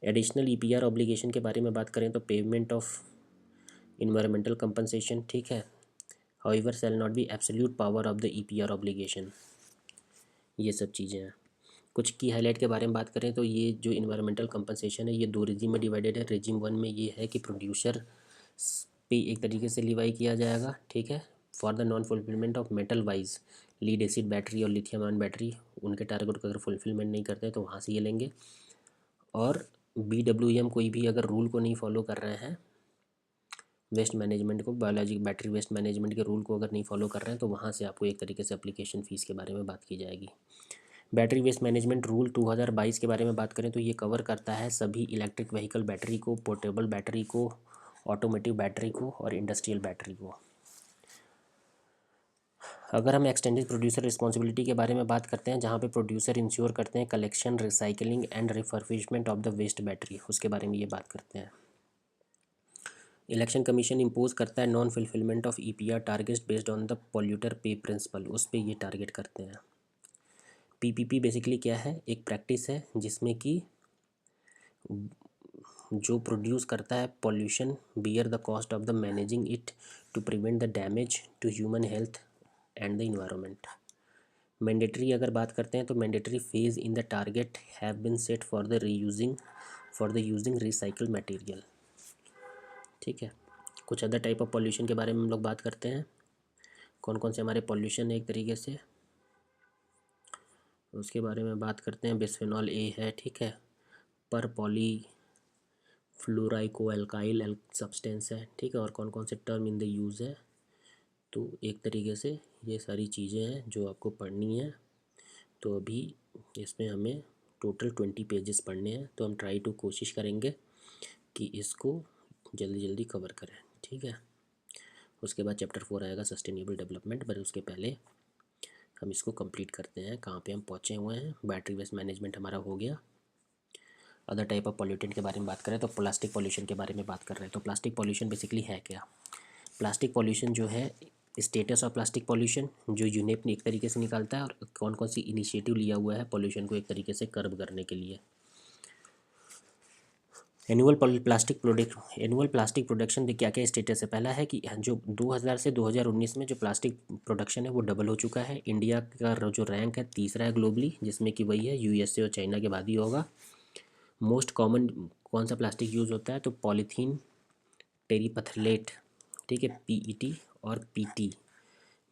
Additional EPR obligation के बारे में बात करें तो payment of environmental compensation, ठीक है, however shall not be absolute power of the EPR obligation। ये सब चीज़ें हैं। कुछ की हाईलाइट के बारे में बात करें तो ये जो इन्वायरमेंटल कंपनसेशन है ये 2 रेजिम में डिवाइडेड है। रेजिम 1 में ये है कि प्रोड्यूसर पे एक तरीके से लिवाई किया जाएगा, ठीक है, for the non fulfilment of metal wise lead acid battery और लिथियम आयन बैटरी, उनके टारगेट को अगर फुलफिलमेंट नहीं करते तो वहाँ से ये लेंगे। और BWM कोई भी अगर रूल को नहीं फॉलो कर रहे हैं, वेस्ट मैनेजमेंट को, बायोलॉजिक बैटरी वेस्ट मैनेजमेंट के रूल को अगर नहीं फॉलो कर रहे हैं तो वहाँ से आपको एक तरीके से एप्लीकेशन फ़ीस के बारे में बात की जाएगी। बैटरी वेस्ट मैनेजमेंट रूल 2022 के बारे में बात करें तो ये कवर करता है सभी इलेक्ट्रिक व्हीकल बैटरी को, पोर्टेबल बैटरी को, ऑटोमेटिव बैटरी को और इंडस्ट्रियल बैटरी को। अगर हम एक्सटेंडेड प्रोड्यूसर रिस्पॉन्सिबिलिटी के बारे में बात करते हैं जहाँ पे प्रोड्यूसर इंश्योर करते हैं collection, recycling and refurbishment of the waste battery, उसके बारे में ये बात करते हैं। इलेक्शन कमीशन इम्पोज करता है non fulfilment of EPR targets based on the polluter pay principle, उस पर ये टारगेट करते हैं। PPP बेसिकली क्या है, एक प्रैक्टिस है जिसमें कि जो प्रोड्यूस करता है pollution bear the cost of the managing it to prevent the damage to human health and the environment. Mandatory अगर बात करते हैं तो mandatory phase in the target have been set for the using recycle material. ठीक है, कुछ other type of pollution के बारे में हम लोग बात करते हैं। कौन कौन से हमारे पॉल्यूशन है एक तरीके से, उसके बारे में बात करते हैं। बिस्फेनॉल ए है, ठीक है, पर पॉली फ्लोराइको एल्काइल सब्सटेंस है, ठीक है, और कौन कौन से टर्म इन द यूज़ है। तो एक तरीके से ये सारी चीज़ें हैं जो आपको पढ़नी है। तो अभी इसमें हमें टोटल 20 पेजेस पढ़ने हैं, तो हम ट्राई टू कोशिश करेंगे कि इसको जल्दी जल्दी कवर करें, ठीक है। उसके बाद चैप्टर 4 आएगा सस्टेनेबल डेवलपमेंट, पर उसके पहले हम इसको कंप्लीट करते हैं। कहाँ पे हम पहुँचे हुए हैं, बैटरी वेस्ट मैनेजमेंट हमारा हो गया। अदर टाइप ऑफ पॉल्यूटेंट के बारे में बात करें तो प्लास्टिक पॉल्यूशन के बारे में बात कर रहे हैं। तो प्लास्टिक पॉल्यूशन बेसिकली है क्या? प्लास्टिक पॉल्यूशन जो है, स्टेटस ऑफ प्लास्टिक पॉल्यूशन जो यूनेप ने एक तरीके से निकालता है, और कौन कौन सी इनिशिएटिव लिया हुआ है पॉल्यूशन को एक तरीके से कर्ब करने के लिए। एनुअल प्लास्टिक प्रोडक्शन क्या क्या स्टेटस है? पहला है कि जो 2000 से 2019 में जो प्लास्टिक प्रोडक्शन है वो डबल हो चुका है। इंडिया का जो रैंक है तीसरा है ग्लोबली, जिसमें कि वही है यूएसए और चाइना के बाद ही होगा। मोस्ट कॉमन कौन सा प्लास्टिक यूज़ होता है? तो पॉलीथीन, टेरीपथलेट, ठीक है, पीईटी और पीटी,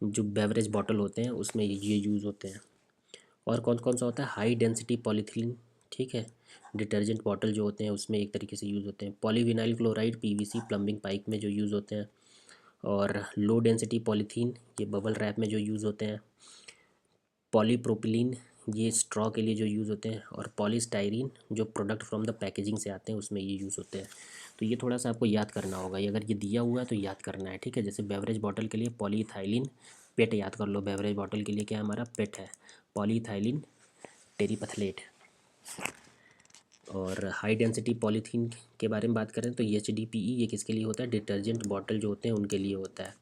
जो बेवरेज बॉटल होते हैं उसमें ये यूज़ होते हैं। और कौन कौन सा होता है? हाई डेंसिटी पॉलीथीन, ठीक है, डिटर्जेंट बॉटल जो होते हैं उसमें एक तरीके से यूज़ होते हैं। Polyvinyl chloride PVC plumbing pipe में जो यूज़ होते हैं। और लो डेंसिटी पॉलीथीन ये बबल रैप में जो यूज़ होते हैं। पॉलीप्रोपिलीन ये स्ट्रॉ के लिए जो यूज़ होते हैं। और पॉलीस्टाइरीन जो प्रोडक्ट फ्रॉम द पैकेजिंग से आते हैं उसमें ये यूज़ होते हैं। तो ये थोड़ा सा आपको याद करना होगा, ये अगर ये दिया हुआ है तो याद करना है, ठीक है। जैसे बेवरेज बॉटल के लिए पॉलीइथाइलिन पेट याद कर लो, बेवरेज बॉटल के लिए क्या हमारा पेट है, पॉलीइथाइलिन टेरीपथलेट। और हाई डेंसिटी पॉलीथीन के बारे में बात करें तो एचडीपीई ये किसके लिए होता है? डिटर्जेंट बॉटल जो होते हैं उनके लिए होता है।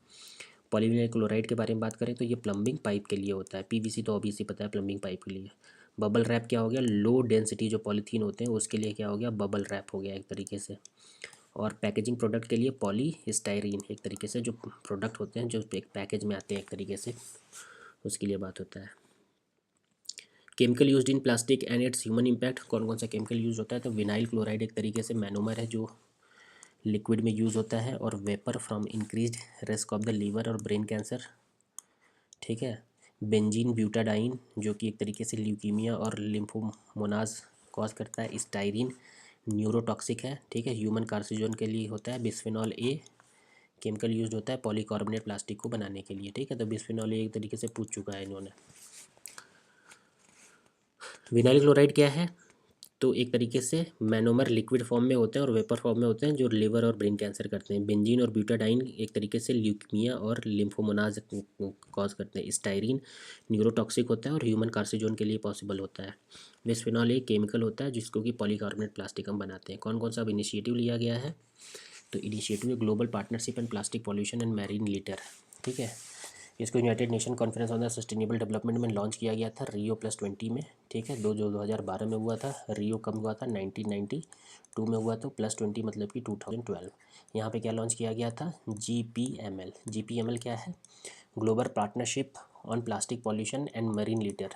पॉलीविनाइल क्लोराइड के बारे में बात करें तो ये प्लम्बिंग पाइप के लिए होता है। पीवीसी तो ऑब्वियसली पता है प्लम्बिंग पाइप के लिए। बबल रैप क्या हो गया? लो डेंसिटी जो पॉलीथीन होते हैं उसके लिए क्या हो गया? बबल रैप हो गया एक तरीके से। और पैकेजिंग प्रोडक्ट के लिए पॉली स्टायरीन एक तरीके से जो प्रोडक्ट होते हैं जो एक पैकेज में आते हैं एक तरीके से, उसके लिए बात होता है। Chemical used in plastic and it's human impact, कौन कौन सा केमिकल यूज होता है? तो विनाइल क्लोराइड एक तरीके से मैनोमर है जो लिक्विड में यूज़ होता है। और vapour from increased risk of the liver और ब्रेन कैंसर, ठीक है। बेंजीन ब्यूटाडाइन जो कि एक तरीके से ल्यूकीमिया और लिम्फोमोनाज कॉज करता है। स्टाइरिन न्यूरोटॉक्सिक है, ठीक है, ह्यूमन कार्सिनोजन के लिए होता है। बिस्फेनॉल ए केमिकल यूज होता है पॉलीकार्बोनेट प्लास्टिक को बनाने के लिए, ठीक है। तो बिस्फेनॉल ए एक तरीके से पूछ चुका है इन्होंने। विनाइल क्लोराइड क्या है? तो एक तरीके से मैनोमर लिक्विड फॉर्म में होते हैं और वेपर फॉर्म में होते हैं जो लिवर और ब्रेन कैंसर करते हैं। बेंजीन और ब्यूटाडाइन एक तरीके से ल्यूकीमिया और लिम्फोमोनाज कॉज करते हैं। स्टाइरिन न्यूरोटॉक्सिक होता है और ह्यूमन कार्सिनोजन के लिए पॉसिबल होता है। बिस्फेनॉल एक केमिकल होता है जिसको कि पॉलीकार्बोनेट प्लास्टिक हम बनाते हैं। कौन कौन सा इनिशिएटिव लिया गया है? तो initiative global partnership and plastic pollution and marine litre, ठीक है। इसको United nation conference on the sustainable development में लॉन्च किया गया था Rio+20 में, ठीक है। 2012 में हुआ था। रियो कब हुआ था? 1992 में हुआ। तो +20 मतलब कि 2012। यहाँ पे क्या लॉन्च किया गया था? GPML। GPML क्या है? Global partnership on plastic pollution and marine litre,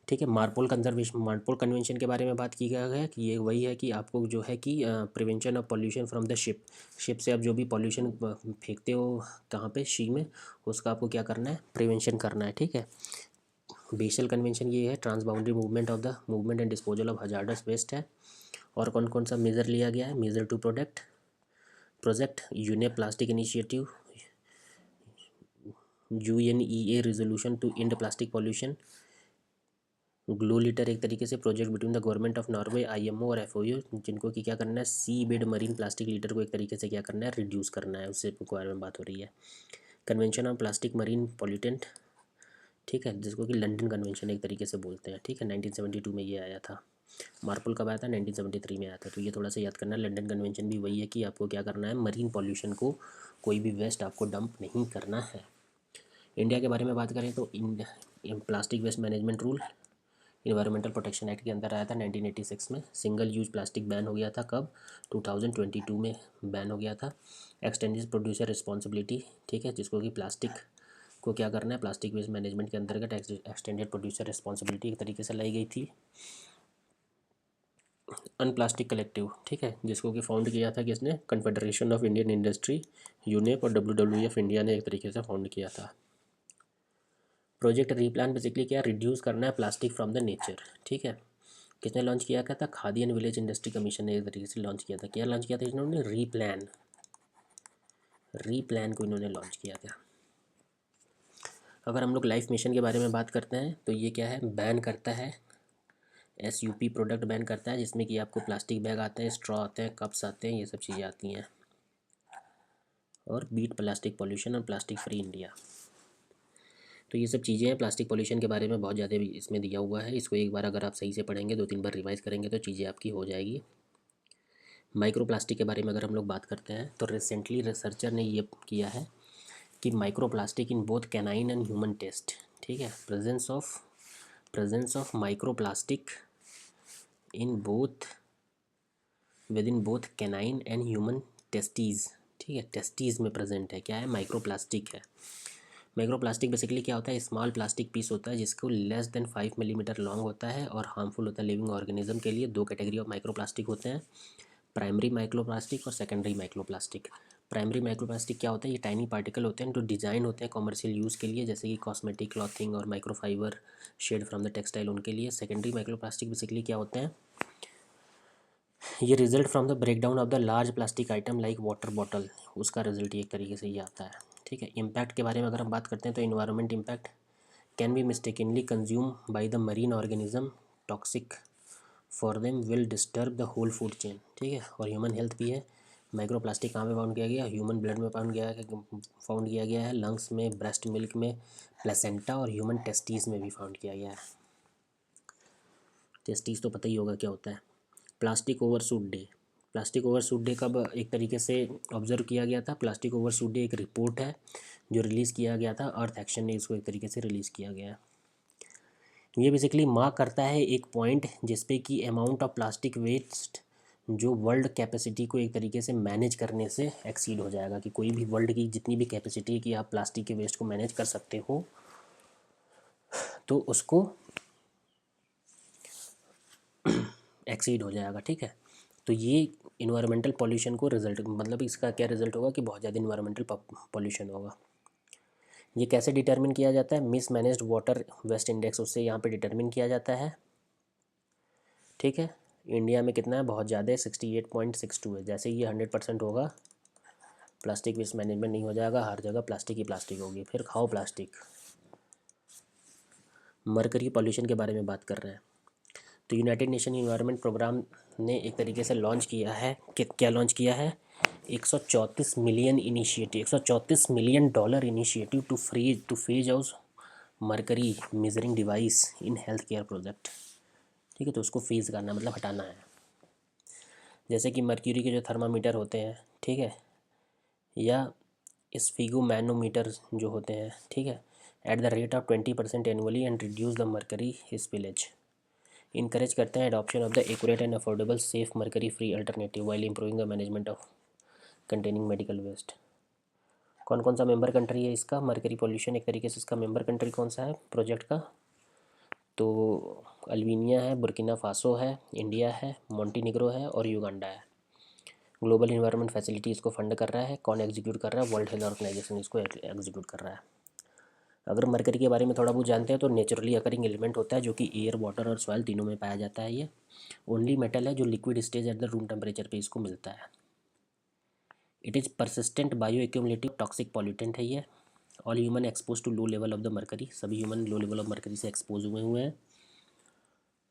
ठीक है। मार्पोल कन्वेंशन के बारे में बात की गया है कि ये वही है कि आपको जो है कि prevention of pollution from the ship से आप जो भी पॉल्यूशन फेंकते हो कहाँ पे, सी में, उसका आपको क्या करना है? प्रिवेंशन करना है, ठीक है। बेसल कन्वेंशन ये है transboundary movement and disposal of hazardous waste है। और कौन कौन सा मेजर लिया गया है? Major to project UNEA plastic initiative, UNEA resolution to end plastic pollution, GloLitter एक तरीके से project between the government of Norway, IMO और FOU, जिनको कि क्या करना है? Seabed marine plastic litter को एक तरीके से क्या करना है? रिड्यूस करना है, उससे बारे में बात हो रही है। Convention on plastic marine pollutant, ठीक है, जिसको कि लंदन कन्वेंशन एक तरीके से बोलते हैं, ठीक है। 1972 में ये आया था। मार्पोल कब आया था? 1973 में आया था। तो ये थोड़ा सा याद करना है। लंदन कन्वेंशन भी वही है कि आपको क्या करना है? मरीन पॉल्यूशन को, कोई भी वेस्ट आपको डंप नहीं करना है। इंडिया के बारे में बात करें तो plastic waste management rule environmental protection act के अंदर आया था 1986 में। सिंगल यूज प्लास्टिक बैन हो गया था कब? 2022 में बैन हो गया था। एक्सटेंडेड प्रोड्यूसर रिस्पॉन्सिबिलिटी, ठीक है, जिसको कि प्लास्टिक इसको क्या करना है, प्लास्टिक वेस्ट मैनेजमेंट के अंतर्गत एक्सटेंडेड प्रोड्यूसर रिस्पॉन्सिबिलिटी एक तरीके से लाई गई थी। अनप्लास्टिक कलेक्टिव, ठीक है, जिसको कि फाउंड किया था किसने, confederation of Indian industry, UNEP और WWF इंडिया ने एक तरीके से फाउंड किया था। प्रोजेक्ट रीप्लान बेसिकली क्या, रिड्यूस करना है प्लास्टिक फ्रॉम द नेचर, ठीक है। किसने लॉन्च किया क्या था, khadi and village industry commission ने एक तरीके से लॉन्च किया था। क्या लॉन्च किया था इन्होंने, रीप्लान को इन्होंने लॉन्च किया था। अगर हम लोग लाइफ मिशन के बारे में बात करते हैं तो ये क्या है, बैन करता है, SUP प्रोडक्ट बैन करता है, जिसमें कि आपको प्लास्टिक बैग आते हैं, स्ट्रॉ आते हैं, कप्स आते हैं, ये सब चीज़ें आती हैं। और बीट प्लास्टिक पॉल्यूशन और प्लास्टिक फ्री इंडिया, तो ये सब चीज़ें हैं। प्लास्टिक पॉल्यूशन के बारे में बहुत ज़्यादा भी इसमें दिया हुआ है, इसको एक बार अगर आप सही से पढ़ेंगे, 2-3 बार रिवाइज करेंगे तो चीज़ें आपकी हो जाएगी। माइक्रो प्लास्टिक के बारे में अगर हम लोग बात करते हैं तो रिसेंटली रिसर्चर ने ये किया है कि micro plastic in both canine and human test, ठीक है, presence of micro plastic in both with in both canine and human testes, ठीक है, टेस्टीज़ में प्रेजेंट है, क्या है, माइक्रो प्लास्टिक है। माइक्रो प्लास्टिक बेसिकली क्या होता है, स्मॉल प्लास्टिक पीस होता है जिसको लेस देन 5 मिलीमीटर लॉन्ग होता है और हार्मफुल होता है लिविंग ऑर्गेनिज्म के लिए। 2 कैटेगरी ऑफ माइक्रो प्लास्टिक होते हैं, प्राइमरी माइक्रो प्लास्टिक और secondary micro plastic. Primary micro plastic क्या होता है, ये टाइनी पार्टिकल होते हैं जो डिज़ाइन होते हैं कॉमर्शियल यूज़ के लिए, जैसे कि कॉस्मेटिक, क्लॉथिंग और microfibre shed from the textile उनके लिए। सेकेंडरी माइक्रो प्लास्टिक बेसिकली क्या होते हैं, ये result from the breakdown of the large plastic item like water bottle, उसका रिजल्ट एक तरीके से ये आता है, ठीक है। इम्पैक्ट के बारे में अगर हम बात करते हैं तो environment impact can be mistakenly consume by the marine organism, toxic for them, will disturb the whole food chain, ठीक है। और ह्यूमन हेल्थ भी है। माइक्रो प्लास्टिक कहाँ पे फाउंड किया गया, ह्यूमन ब्लड में फाउंड किया गया है, लंग्स में, ब्रेस्ट मिल्क में, प्लेसेंटा और ह्यूमन टेस्टीज़ में भी फाउंड किया गया है। टेस्टीज़ तो पता ही होगा क्या होता है। Plastic overshoot day, plastic overshoot day कब एक तरीके से ऑब्जर्व किया गया था, प्लास्टिक ओवरशूट डे एक रिपोर्ट है जो रिलीज़ किया गया था, अर्थ एक्शन ने इसको एक तरीके से रिलीज़ किया गया है। ये बेसिकली मार्क करता है एक पॉइंट जिसपे कि अमाउंट ऑफ प्लास्टिक वेस्ट जो वर्ल्ड कैपेसिटी को एक तरीके से मैनेज करने से एक्सीड हो जाएगा, कि कोई भी वर्ल्ड की जितनी भी कैपेसिटी है कि आप प्लास्टिक के वेस्ट को मैनेज कर सकते हो तो उसको एक्सीड हो जाएगा, ठीक है। तो ये इन्वायरमेंटल पॉल्यूशन को रिजल्ट, मतलब इसका क्या रिजल्ट होगा कि बहुत ज़्यादा इन्वायरमेंटल पॉल्यूशन होगा। ये कैसे डिटरमिन किया जाता है, mismanaged water waste index, उससे यहाँ पे डिटरमिन किया जाता है, ठीक है। इंडिया में कितना है, बहुत ज़्यादा है, 68.62 है। जैसे ये 100% होगा, प्लास्टिक वेस्ट मैनेजमेंट नहीं हो जाएगा, हर जगह प्लास्टिक ही प्लास्टिक होगी, फिर खाओ प्लास्टिक। मरकरी पॉल्यूशन के बारे में बात कर रहे हैं तो यूनाइटेड नेशन इन्वायरमेंट प्रोग्राम ने एक तरीके से लॉन्च किया है कि क्या लॉन्च किया है, 134 million initiative, $134 million initiative two phase out mercury measuring device in health care project, ठीक है। तो उसको फेज करना मतलब हटाना है। जैसे कि मर्क्यूरी के जो थर्मामीटर होते हैं, ठीक है, या स्फिगोमैनोमीटर जो होते हैं, ठीक है, at the rate of 20% annually and reduce the mercury spillage, encourage करते हैं adoption of the accurate and affordable safe mercury free alternative while improving the management of containing medical waste. कौन कौन सा मेंबर कंट्री है इसका, mercury pollution एक तरीके से इसका मेंबर कंट्री कौन सा है प्रोजेक्ट का, तो अल्बानिया है, बुर्किना फासो है, इंडिया है, मोंटीनिग्रो है और युगांडा है। ग्लोबल इन्वायरमेंट फैसिलिटी इसको फंड कर रहा है, कौन एग्जीक्यूट कर रहा है, वर्ल्ड हेल्थ ऑर्गेनाइजेशन इसको एग्जीक्यूट कर रहा है। अगर मरकरी के बारे में थोड़ा बहुत जानते हैं तो नेचुरली अकरिंग एलिमेंट होता है जो कि एयर, वाटर और सॉइल तीनों में पाया जाता है। ये ओनली मेटल है जो liquid stage at the room temperature पे इसको मिलता है। It is persistent bioaccumulative toxic pollutant है ये। All human expose to low level of the mercury, सभी human low level of mercury से एक्सपोज हुए हैं।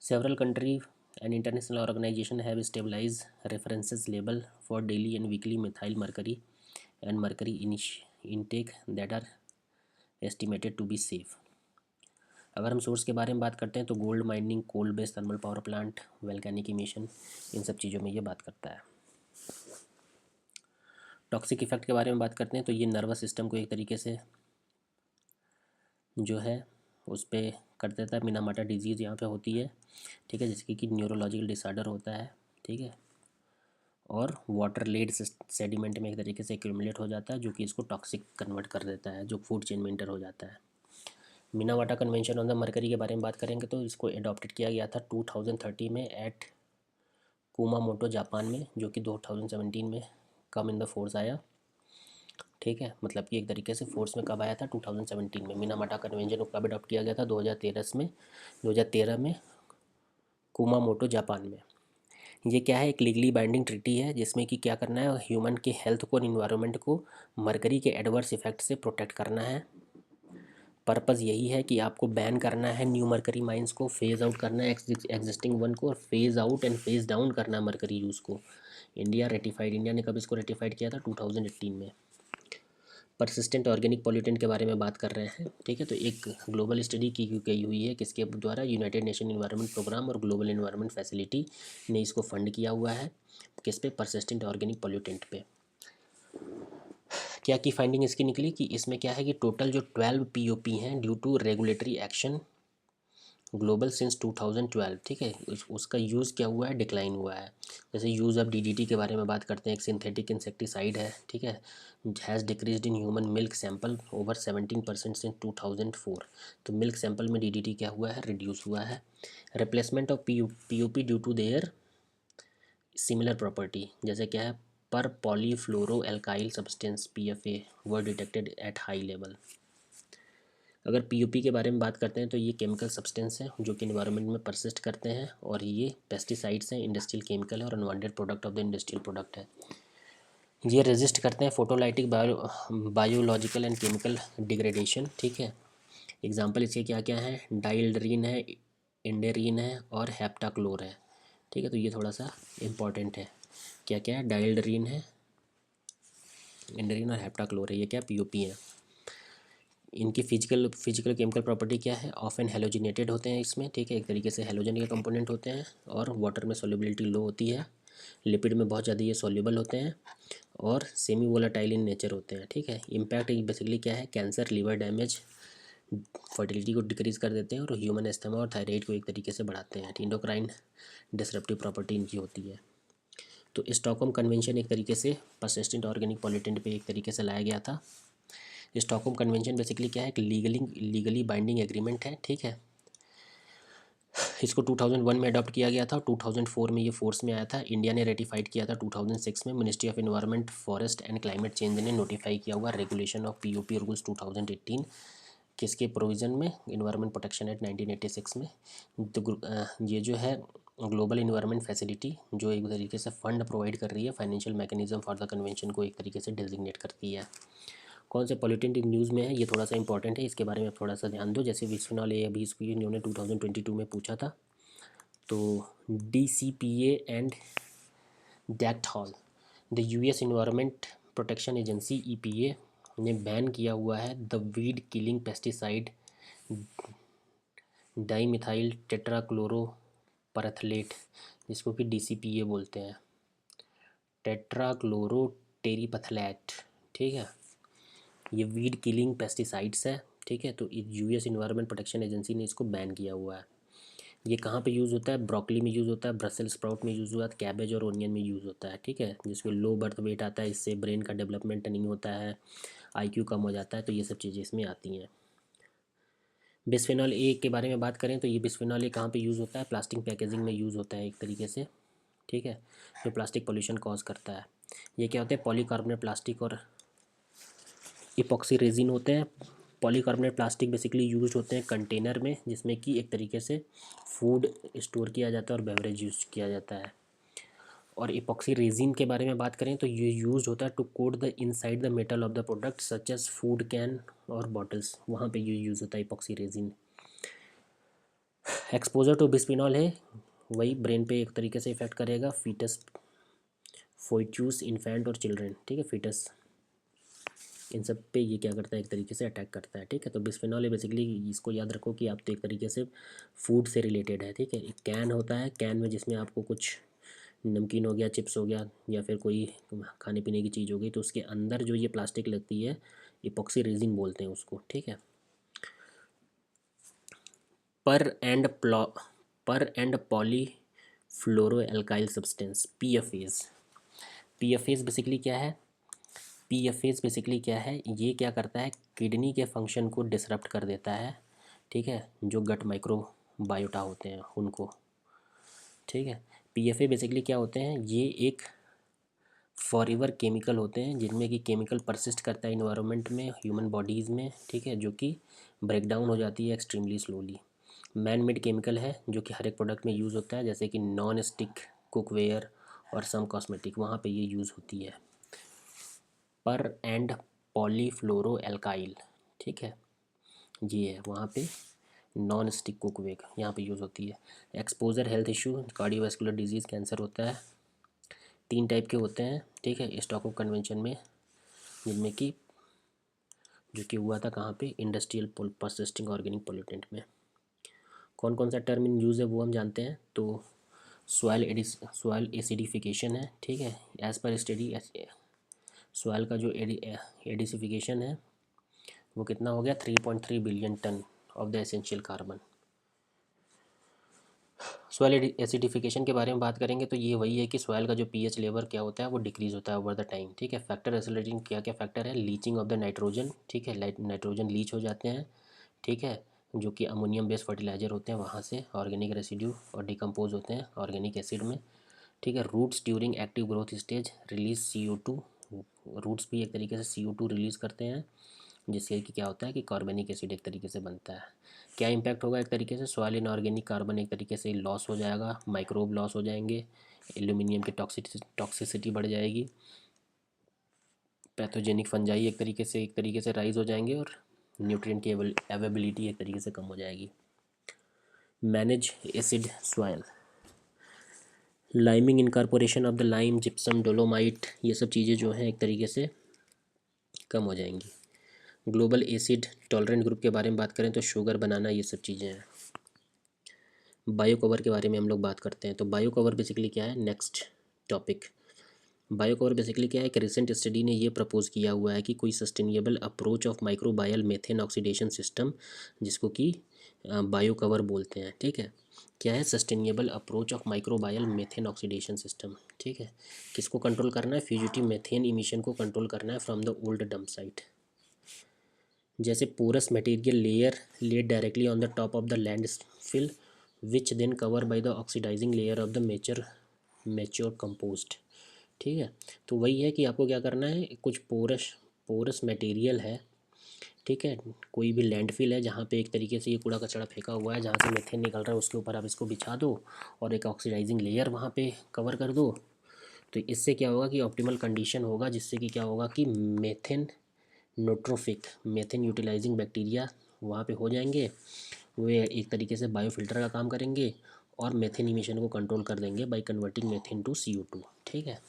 Several country and international organisation have stabilize references level for daily and weekly methyl mercury and mercury intake that are estimated to be safe. अगर हम source के बारे में बात करते हैं तो gold mining, coal based thermal power plant, volcanic emission, इन सब चीज़ों में ये बात करता है। टॉक्सिक इफेक्ट के बारे में बात करते हैं तो ये नर्वस सिस्टम को एक तरीके से जो है उस पर कर देता है। मिनामाटा डिजीज़ यहाँ पे होती है, ठीक है, जैसे कि न्यूरोलॉजिकल डिसऑर्डर होता है, ठीक है। और वाटर लेड सेडिमेंट में एक तरीके से एक्यूमुलेट हो जाता है, जो कि इसको टॉक्सिक कन्वर्ट कर देता है, जो फूड चेन में इंटर हो जाता है। मिनावाटा कन्वेंशन ऑन द मरकरी के बारे में बात करेंगे तो इसको एडॉप्टेड किया गया था 2030 में एट कुमामोटो जापान में, जो कि 2017 में कम इन द फोर्स आया। ठीक है, मतलब कि एक तरीके से फोर्स में कब आया था, 2017 में। मिनामाटा कन्वेंशन को कब अडॉप्ट किया गया था, 2013 में कुमामोटो जापान में। ये क्या है, एक लीगली बाइंडिंग ट्रीटी है जिसमें कि क्या करना है, ह्यूमन के हेल्थ को और इन्वायरमेंट को मरकरी के एडवर्स इफेक्ट से प्रोटेक्ट करना है। पर्पज़ यही है कि आपको बैन करना है न्यू मरकरी माइंस को, फेज़ आउट करना है एग्जिस्टिंग वन को, और phase out and phase down करना है मरकरी यूज़ को। इंडिया ने कब इसको रेटिफाइड किया था, 2018 में। परसिस्टेंट ऑर्गेनिक पॉल्यूटेंट के बारे में बात कर रहे हैं। ठीक है, तो एक ग्लोबल स्टडी की गई हुई है किसके द्वारा, यूनाइटेड नेशन इन्वायरमेंट प्रोग्राम और ग्लोबल इन्वायरमेंट फैसिलिटी ने इसको फंड किया हुआ है। किस पे, परसिस्टेंट ऑर्गेनिक पॉल्यूटेंट पे। क्या की फाइंडिंग इसकी निकली कि इसमें क्या है कि टोटल जो 12 पीओपी हैं due to regulatory action global since 2012। ठीक है, उसका यूज़ क्या हुआ है, डिक्लाइन हुआ है। जैसे यूज़ ऑफ डीडीटी के बारे में बात करते हैं, एक सिंथेटिक इंसेक्टिसाइड है। ठीक है, has decreased in human milk sample over 17% since 2004। तो मिल्क सैंपल में डीडीटी क्या हुआ है, रिड्यूस हुआ है। Replacement of POP due to their similar property, जैसे क्या है, पर polyfluoroalkyl substance PFA were detected at high level. अगर पीओपी के बारे में बात करते हैं तो ये केमिकल सब्सटेंस है जो कि इन्वायरमेंट में परसिस्ट करते हैं, और ये पेस्टिसाइड्स हैं, इंडस्ट्रियल केमिकल है और unwanted product of the industrial product है। ये रेजिस्ट करते हैं photolytic biological and chemical degradation. ठीक है, एग्जांपल इसके क्या क्या है, डाइल्डरीन है, इंडेरीन है और हेप्टाक्लोर है। ठीक है, तो ये थोड़ा सा इम्पॉर्टेंट है। क्या क्या है, डाइल्डरीन है, इंडेरीन और हेप्टाक्लोर है, ये क्या पीओपी है। इनकी फिजिकल केमिकल प्रॉपर्टी क्या है, ऑफन हेलोजिनेटेड होते हैं इसमें। ठीक है, एक तरीके से हेलोजन के कंपोनेंट होते हैं, और वाटर में सोल्युबिलिटी लो होती है, लिपिड में बहुत ज़्यादा ये सोल्यूबल होते हैं, और सेमी वोलाटाइल इन नेचर होते हैं। ठीक है, इम्पैक्ट बेसिकली क्या है, कैंसर, लिवर डैमेज, फर्टिलिटी को डिक्रीज़ कर देते हैं, और ह्यूमन एस्थमा और थायराइड को एक तरीके से बढ़ाते हैं। इंडोक्राइन डिसरप्टिव प्रॉपर्टी इनकी होती है। तो स्टॉकहोम कन्वेंशन एक तरीके से परसिस्टेंट ऑर्गेनिक पॉल्यूटेंट पे एक तरीके से लाया गया था। स्टॉकहोम कन्वेंशन बेसिकली क्या है, एक लीगली बाइंडिंग एग्रीमेंट है। ठीक है, इसको 2001 में अडॉप्ट किया गया था, 2004 में ये फोर्स में आया था। इंडिया ने रेटिफाइड किया था 2006 में। Ministry of environment, forest and climate change ने नोटिफाई किया हुआ रेगुलेशन ऑफ पीओपी रूल्स 2018। किसके प्रोविज़न में, इन्वायरमेंट प्रोटेक्शन एक्ट 1986 में। तो ये जो है ग्लोबल इन्वायरमेंट फैसिलिटी, जो एक तरीके से फंड प्रोवाइड कर रही है, financial mechanism for the convention को एक तरीके से डेजिग्नेट करती है। कौन से पॉल्यूटेंट न्यूज़ में है, ये थोड़ा सा इंपॉर्टेंट है, इसके बारे में थोड़ा सा ध्यान दो। जैसे बिस्फेनॉल ए, अभी इसको इन्होंने 2022 में पूछा था। तो DCPA and that hall, the US environment protection agency EPA ने बैन किया हुआ है the weed killing pesticide dimethyl tetrachloroterephthalate, जिसको कि DCPA बोलते हैं, टेट्राक्लोरोटेरिपैथलेट। ठीक है, ये वीड किलिंग पेस्टिसाइड्स है। ठीक है, तो यूएस इन्वायरमेंट प्रोटेक्शन एजेंसी ने इसको बैन किया हुआ है। ये कहाँ पे यूज़ होता है, ब्रोकली में यूज़ होता है, ब्रसेल स्प्राउट में यूज़ हुआ है, कैबेज और ओनियन में यूज़ होता है। ठीक है, जिसमें लो बर्थ वेट आता है, इससे ब्रेन का डेवलपमेंट नहीं होता है, IQ कम हो जाता है, तो ये सब चीज़ें इसमें आती हैं। बिस्फेनॉल ए के बारे में बात करें तो ये बिस्फेनॉल ए कहाँ पे यूज़ होता है, प्लास्टिक पैकेजिंग में यूज़ होता है एक तरीके से। ठीक है, जो प्लास्टिक पोल्यूशन कॉज करता है। ये क्या होता है, पॉलीकार्बोनेट प्लास्टिक और इपॉक्सी रेजिन होते हैं। पॉलीकार्बोनेट प्लास्टिक बेसिकली यूज होते हैं कंटेनर में, जिसमें कि एक तरीके से फूड स्टोर किया जाता है और बेवरेज यूज किया जाता है। और इपॉक्सी रेजिन के बारे में बात करें तो ये यूज होता है to coat the inside the metal of the product such as food can और बॉटल्स, वहाँ पे ये यूज़ होता है epoxy resin. Exposure to bisphenol है, वही ब्रेन पे एक तरीके से इफेक्ट करेगा, फीटस, फोइट्यूस, इन्फेंट और चिल्ड्रेन। ठीक है, फीटस, इन सब पे ये क्या करता है, एक तरीके से अटैक करता है। ठीक है, तो बिस्फेनॉल है बेसिकली, इसको याद रखो कि आप तो एक तरीके से फूड से रिलेटेड है। ठीक है, एक कैन होता है, कैन में जिसमें आपको कुछ नमकीन हो गया, चिप्स हो गया, या फिर कोई खाने पीने की चीज़ हो गई, तो उसके अंदर जो ये प्लास्टिक लगती है, इपॉक्सी रेजिन बोलते हैं उसको। ठीक है, पर एंड पर and poly fluoro alkyl substance PFAs, PFAS basically क्या है? PFAS बेसिकली क्या है? ये क्या करता है, किडनी के फंक्शन को डिसरप्ट कर देता है, ठीक है, जो गट माइक्रोबायोटा होते हैं उनको, ठीक है। PFA बेसिकली क्या होते हैं, ये एक फॉरएवर केमिकल होते हैं जिनमें कि केमिकल परसिस्ट करता है इन्वायरमेंट में, ह्यूमन बॉडीज़ में, ठीक है, जो कि ब्रेक डाउन हो जाती है extremely slowly. Man made chemical है जो कि हर एक प्रोडक्ट में यूज़ होता है, जैसे कि नॉन स्टिक कुकवेयर और सम कॉस्मेटिक, वहाँ पे ये यूज़ होती है। पर एंड पॉलीफ्लोरो एल्काइल, ठीक है, ये है वहाँ पे नॉन स्टिक कुकवेयर यहाँ पे यूज़ होती है। Exposure health issue, cardiovascular disease, cancer होता है। 3 टाइप के होते हैं, ठीक है, स्टॉकहोम कन्वेंशन में, जिनमें कि जो कि हुआ था कहाँ पे, इंडस्ट्रियल परसिस्टिंग ऑर्गेनिक पोल्यूटेंट में। कौन कौन सा टर्म इन यूज़ है वो हम जानते हैं। तो सॉइल एसिडिफिकेशन है, ठीक है, एज़ पर स्टडी सॉइल का जो एडिसिफिकेशन है वो कितना हो गया, 3.3 billion tonne of the essential carbon. Soil acidification के बारे में बात करेंगे तो ये वही है कि सॉइल का जो pH लेवल क्या होता है वो डिक्रीज़ होता है ओवर द टाइम, ठीक है। फैक्टर एसिलेटिंग क्या क्या फैक्टर है, लीचिंग ऑफ द नाइट्रोजन, ठीक है, नाइट्रोजन लीच हो जाते हैं, ठीक है, जो कि अमोनियम बेस्ड फर्टिलाइजर होते हैं, वहाँ से ऑर्गेनिक रेसिड्यू और डिकम्पोज होते हैं ऑर्गेनिक एसिड में, ठीक है। Roots during active growth stage release CO2, roots भी एक तरीके से CO2 रिलीज़ करते हैं, जिससे कि क्या होता है कि कार्बनिक एसिड एक तरीके से बनता है। क्या इम्पैक्ट होगा, एक तरीके से सॉइल इनऑर्गेनिक कार्बन एक तरीके से लॉस हो जाएगा, माइक्रोब लॉस हो जाएंगे, एल्यूमिनियम की टॉक्सिसिटी बढ़ जाएगी, पैथोजेनिक फंजाई एक तरीके से राइज हो जाएंगे, और न्यूट्रिएंट की अवेबिलिटी एक तरीके से कम हो जाएगी। Manage acid soil, liming incorporation of the lime, gypsum, dolomite, ये सब चीज़ें जो हैं एक तरीके से कम हो जाएंगी। ग्लोबल एसिड टॉलरेंट ग्रुप के बारे में बात करें तो शुगर, बनाना, ये सब चीज़ें हैं। बायो कवर के बारे में हम लोग बात करते हैं। तो बायो कवर बेसिकली क्या है, next topic. Bio cover basically क्या है, एक रिसेंट स्टडी ने ये प्रपोज किया हुआ है कि कोई sustainable approach of microbial methane oxidation system, जिसको कि बायो कवर बोलते हैं, ठीक है। क्या है, sustainable approach of microbial methane oxidation system, ठीक है। किसको कंट्रोल करना है, फ्यूजिटिव मेथेन इमिशन को कंट्रोल करना है from the old dump site. जैसे porous material layer laid directly on the top of the landfill which then cover by the oxidising layer of the mature compost, ठीक है। तो वही है कि आपको क्या करना है, कुछ पोरस मटेरियल है, ठीक है, कोई भी लैंडफिल है जहाँ पे एक तरीके से ये कूड़ा कचरा फेंका हुआ है, जहाँ से मीथेन निकल रहा है, उसके ऊपर आप इसको बिछा दो और एक ऑक्सीडाइजिंग लेयर वहाँ पे कवर कर दो। तो इससे क्या होगा कि ऑप्टिमल कंडीशन होगा, जिससे कि क्या होगा कि मेथेन यूटिलाइजिंग बैक्टीरिया वहाँ पे हो जाएंगे, वे एक तरीके से बायोफिल्टर का काम करेंगे और मेथेन इमिशन को कंट्रोल कर देंगे by converting methane to CO2, ठीक है।